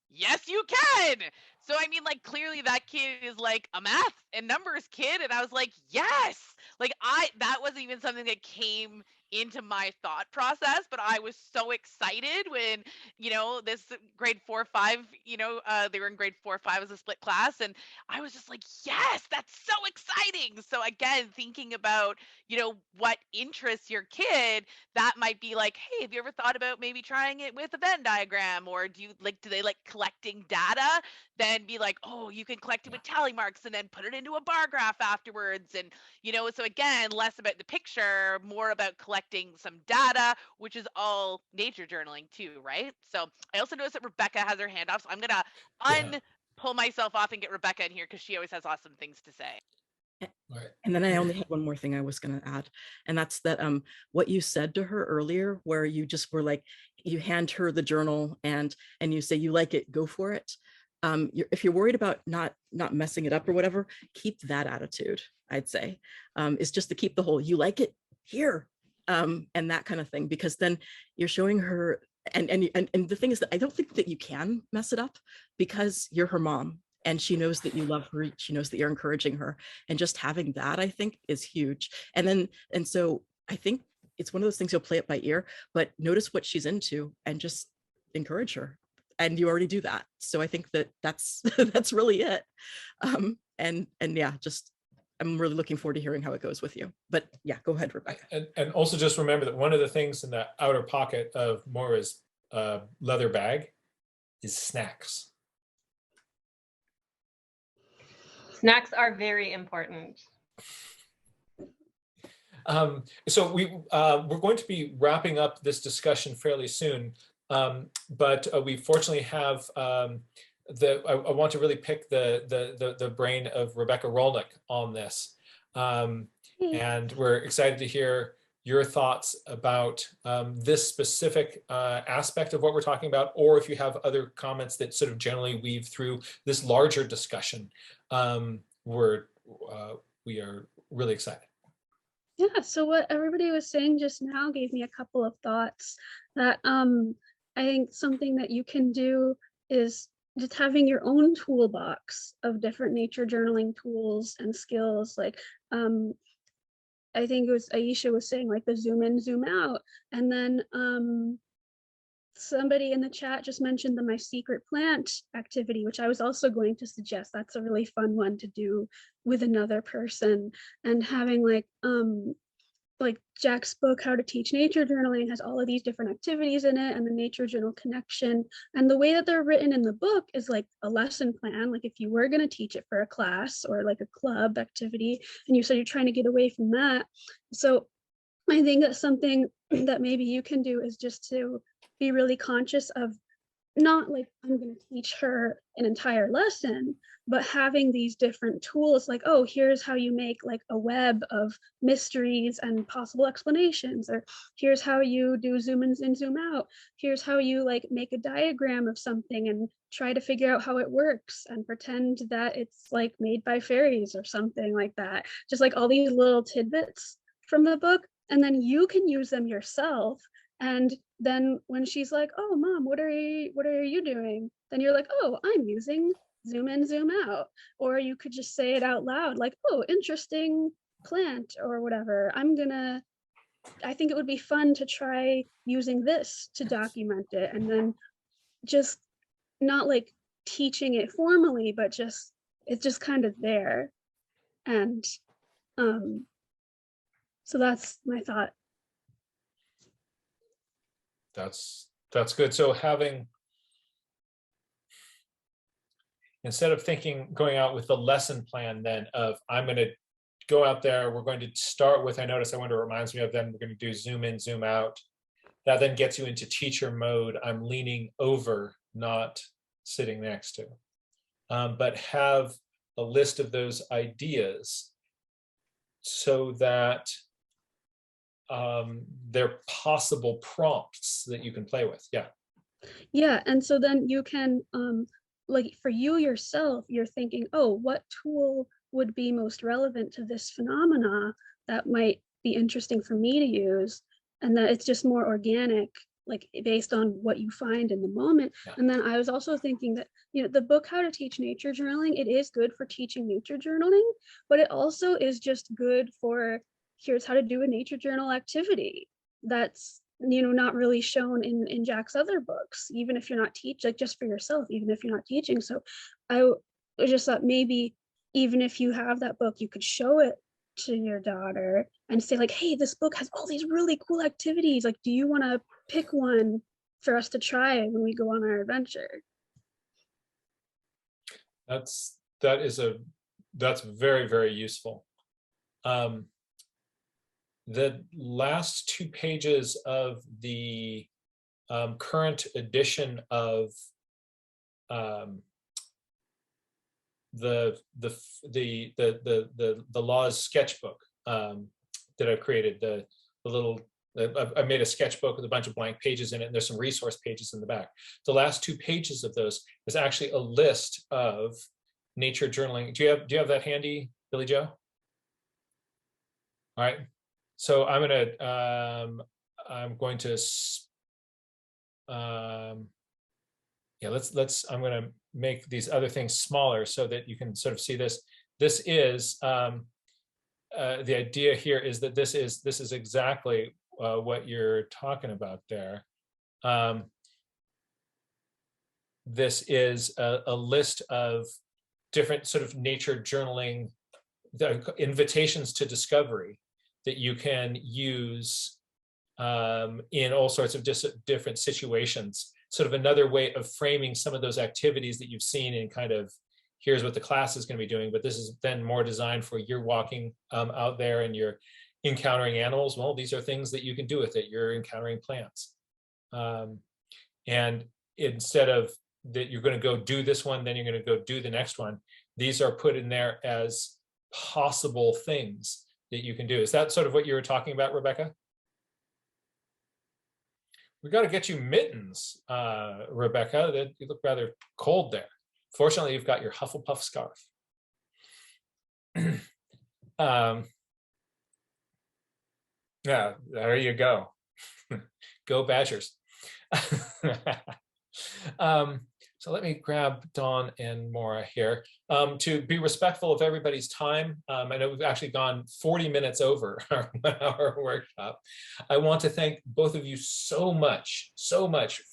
you can. So, I mean, like, clearly that kid is like a math and numbers kid. And I was like, yes, like that wasn't even something that came into my thought process, but I was so excited when, you know, this grade 4, 5, you know, they were in grade 4, 5 as a split class. And I was just like, yes, that's so exciting. So again, thinking about, you know, what interests your kid, that might be like, hey, have you ever thought about maybe trying it with a Venn diagram? Or do they like collecting data? Then be like, oh, you can collect it with tally marks and then put it into a bar graph afterwards. And, you know, so again, less about the picture, more about collecting some data, which is all nature journaling too, right? So I also noticed that Rebecca has her hand off, so I'm gonna pull myself off and get Rebecca in here, because she always has awesome things to say. And then I only had one more thing I was going to add, and that's that what you said to her earlier, where you just were like, you hand her the journal and you say, you like it, go for it. If you're worried about not messing it up or whatever, keep that attitude. I'd say, is just to keep the whole, you like it here, and that kind of thing, because then you're showing her, and the thing is that I don't think that you can mess it up, because you're her mom and she knows that you love her, she knows that you're encouraging her, and just having that, I think, is huge. And so I think it's one of those things, you'll play it by ear, but notice what she's into and just encourage her. And you already do that. So I think that's that's really it. And yeah, just, I'm really looking forward to hearing how it goes with you. But yeah, go ahead, Rebecca. And also just remember that one of the things in the outer pocket of Mora's leather bag is snacks. Snacks are very important. So we're going to be wrapping up this discussion fairly soon, but we fortunately have I want to really pick the brain of Rebecca Rolnick on this, and we're excited to hear your thoughts about this specific aspect of what we're talking about, or if you have other comments that sort of generally weave through this larger discussion. We are really excited. Yeah, so what everybody was saying just now gave me a couple of thoughts that I think something that you can do is just having your own toolbox of different nature journaling tools and skills. Like I think it was Aisha was saying, like the zoom in, zoom out. And then somebody in the chat just mentioned the My Secret Plant activity, which I was also going to suggest. That's a really fun one to do with another person. And having like Jack's book, How to Teach Nature Journaling, has all of these different activities in it, and the nature journal connection. And the way that they're written in the book is like a lesson plan. Like if you were going to teach it for a class or like a club activity, and you said you're trying to get away from that. So I think that's something that maybe you can do, is just to be really conscious of not like, I'm going to teach her an entire lesson, but having these different tools, like, oh, here's how you make like a web of mysteries and possible explanations, or here's how you do zoom in and zoom out. Here's how you like make a diagram of something and try to figure out how it works and pretend that it's like made by fairies or something like that. Just like all these little tidbits from the book, and then you can use them yourself. And then when she's like, oh, mom, what are you doing? Then you're like, oh, I'm using zoom in, zoom out. Or you could just say it out loud, like, oh, interesting plant or whatever. I think it would be fun to try using this to document it. And then just not like teaching it formally, but just, it's just kind of there. And so that's my thought. That's good. So instead of going out with the lesson plan then of, I'm going to go out there, we're going to start with, I wonder, it reminds me of, then we're going to do zoom in, zoom out. That then gets you into teacher mode. I'm leaning over, not sitting next to. But have a list of those ideas so that they're possible prompts that you can play with. Yeah, and so then you can like for you yourself, you're thinking, oh, what tool would be most relevant to this phenomena that might be interesting for me to use, and that it's just more organic, like based on what you find in the moment. Yeah. And then I was also thinking that, you know, the book How to Teach Nature Journaling, it is good for teaching nature journaling, but it also is just good for, here's how to do a nature journal activity that's, you know, not really shown in Jack's other books, even if you're not teaching, like just for yourself, even if you're not teaching. So I just thought maybe even if you have that book, you could show it to your daughter and say like, hey, this book has all these really cool activities. Like, do you want to pick one for us to try when we go on our adventure? That's very, very useful. The last 2 pages of the current edition of the Laws sketchbook that I've created, the little, I made a sketchbook with a bunch of blank pages in it, and there's some resource pages in the back. The last 2 pages of those is actually a list of nature journaling. Do you have that handy, Billy Joe? All right. So I'm going to, I'm going to make these other things smaller so that you can sort of see this. This is, the idea here is that this is exactly what you're talking about there. This is a list of different sort of nature journaling, the invitations to discovery that you can use in all sorts of different situations. Sort of another way of framing some of those activities that you've seen in kind of, here's what the class is going to be doing, but this is then more designed for you're walking out there and you're encountering animals. Well, these are things that you can do with it. You're encountering plants. And instead of that you're going to go do this one, then you're going to go do the next one. These are put in there as possible things that you can do. Is that sort of what you were talking about, Rebecca? We got to get you mittens, Rebecca. You look rather cold there. Fortunately, you've got your Hufflepuff scarf. Yeah, there you go. Go Badgers. So let me grab Dawn and Mora here. To be respectful of everybody's time, I know we've actually gone 40 minutes over our 1-hour workshop. I want to thank both of you so much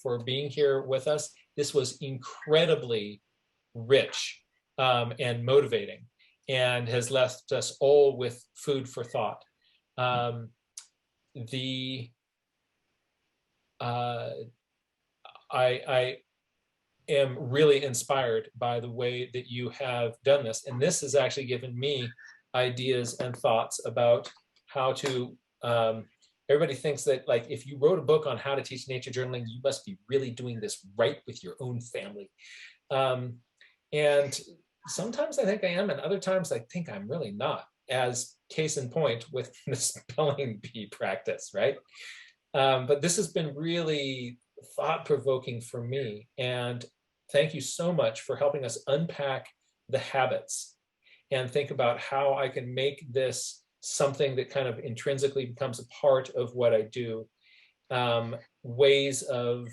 for being here with us. This was incredibly rich and motivating, and has left us all with food for thought. I am really inspired by the way that you have done this, and this has actually given me ideas and thoughts about how to everybody thinks that, like, if you wrote a book on how to teach nature journaling, you must be really doing this right with your own family. And sometimes I think I am, and other times I think I'm really not, as case in point with the spelling bee practice, right? But this has been really thought-provoking for me, and thank you so much for helping us unpack the habits and think about how I can make this something that kind of intrinsically becomes a part of what I do. Ways of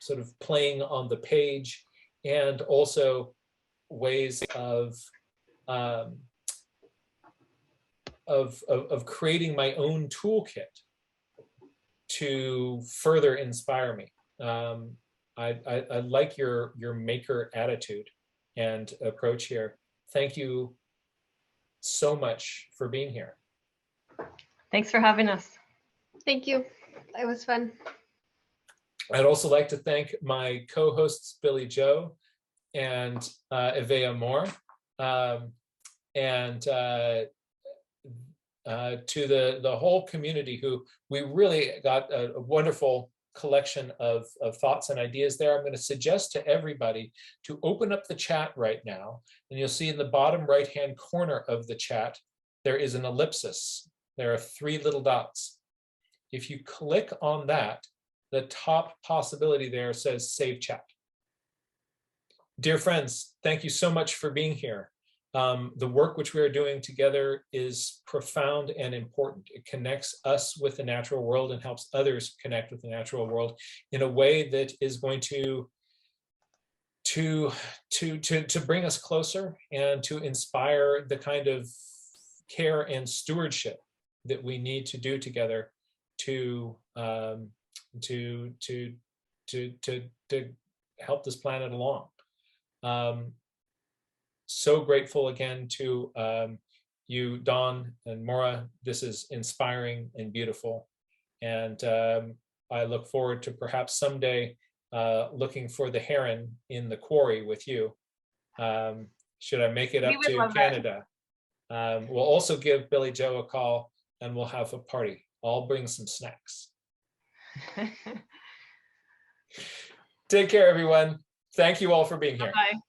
sort of playing on the page, and also ways of creating my own toolkit to further inspire me. I like your maker attitude and approach here. Thank you so much for being here. Thanks for having us. Thank you. It was fun. I'd also like to thank my co-hosts, Billy Joe and Evea Moore, and to the whole community, who we really got a wonderful collection of thoughts and ideas there. I'm going to suggest to everybody to open up the chat right now, and you'll see in the bottom right-hand corner of the chat, there is an ellipsis. There are 3 little dots. If you click on that, the top possibility there says Save Chat. Dear friends, thank you so much for being here. The work which we are doing together is profound and important. It connects us with the natural world and helps others connect with the natural world in a way that is going to bring us closer and to inspire the kind of care and stewardship that we need to do together to help this planet along. So grateful again to you, Dawn and Mora. This is inspiring and beautiful. And I look forward to perhaps someday looking for the heron in the quarry with you. Should I make it up to Canada? We'll also give Billy Joe a call, and we'll have a party. I'll bring some snacks. Take care, everyone. Thank you all for being here. Bye.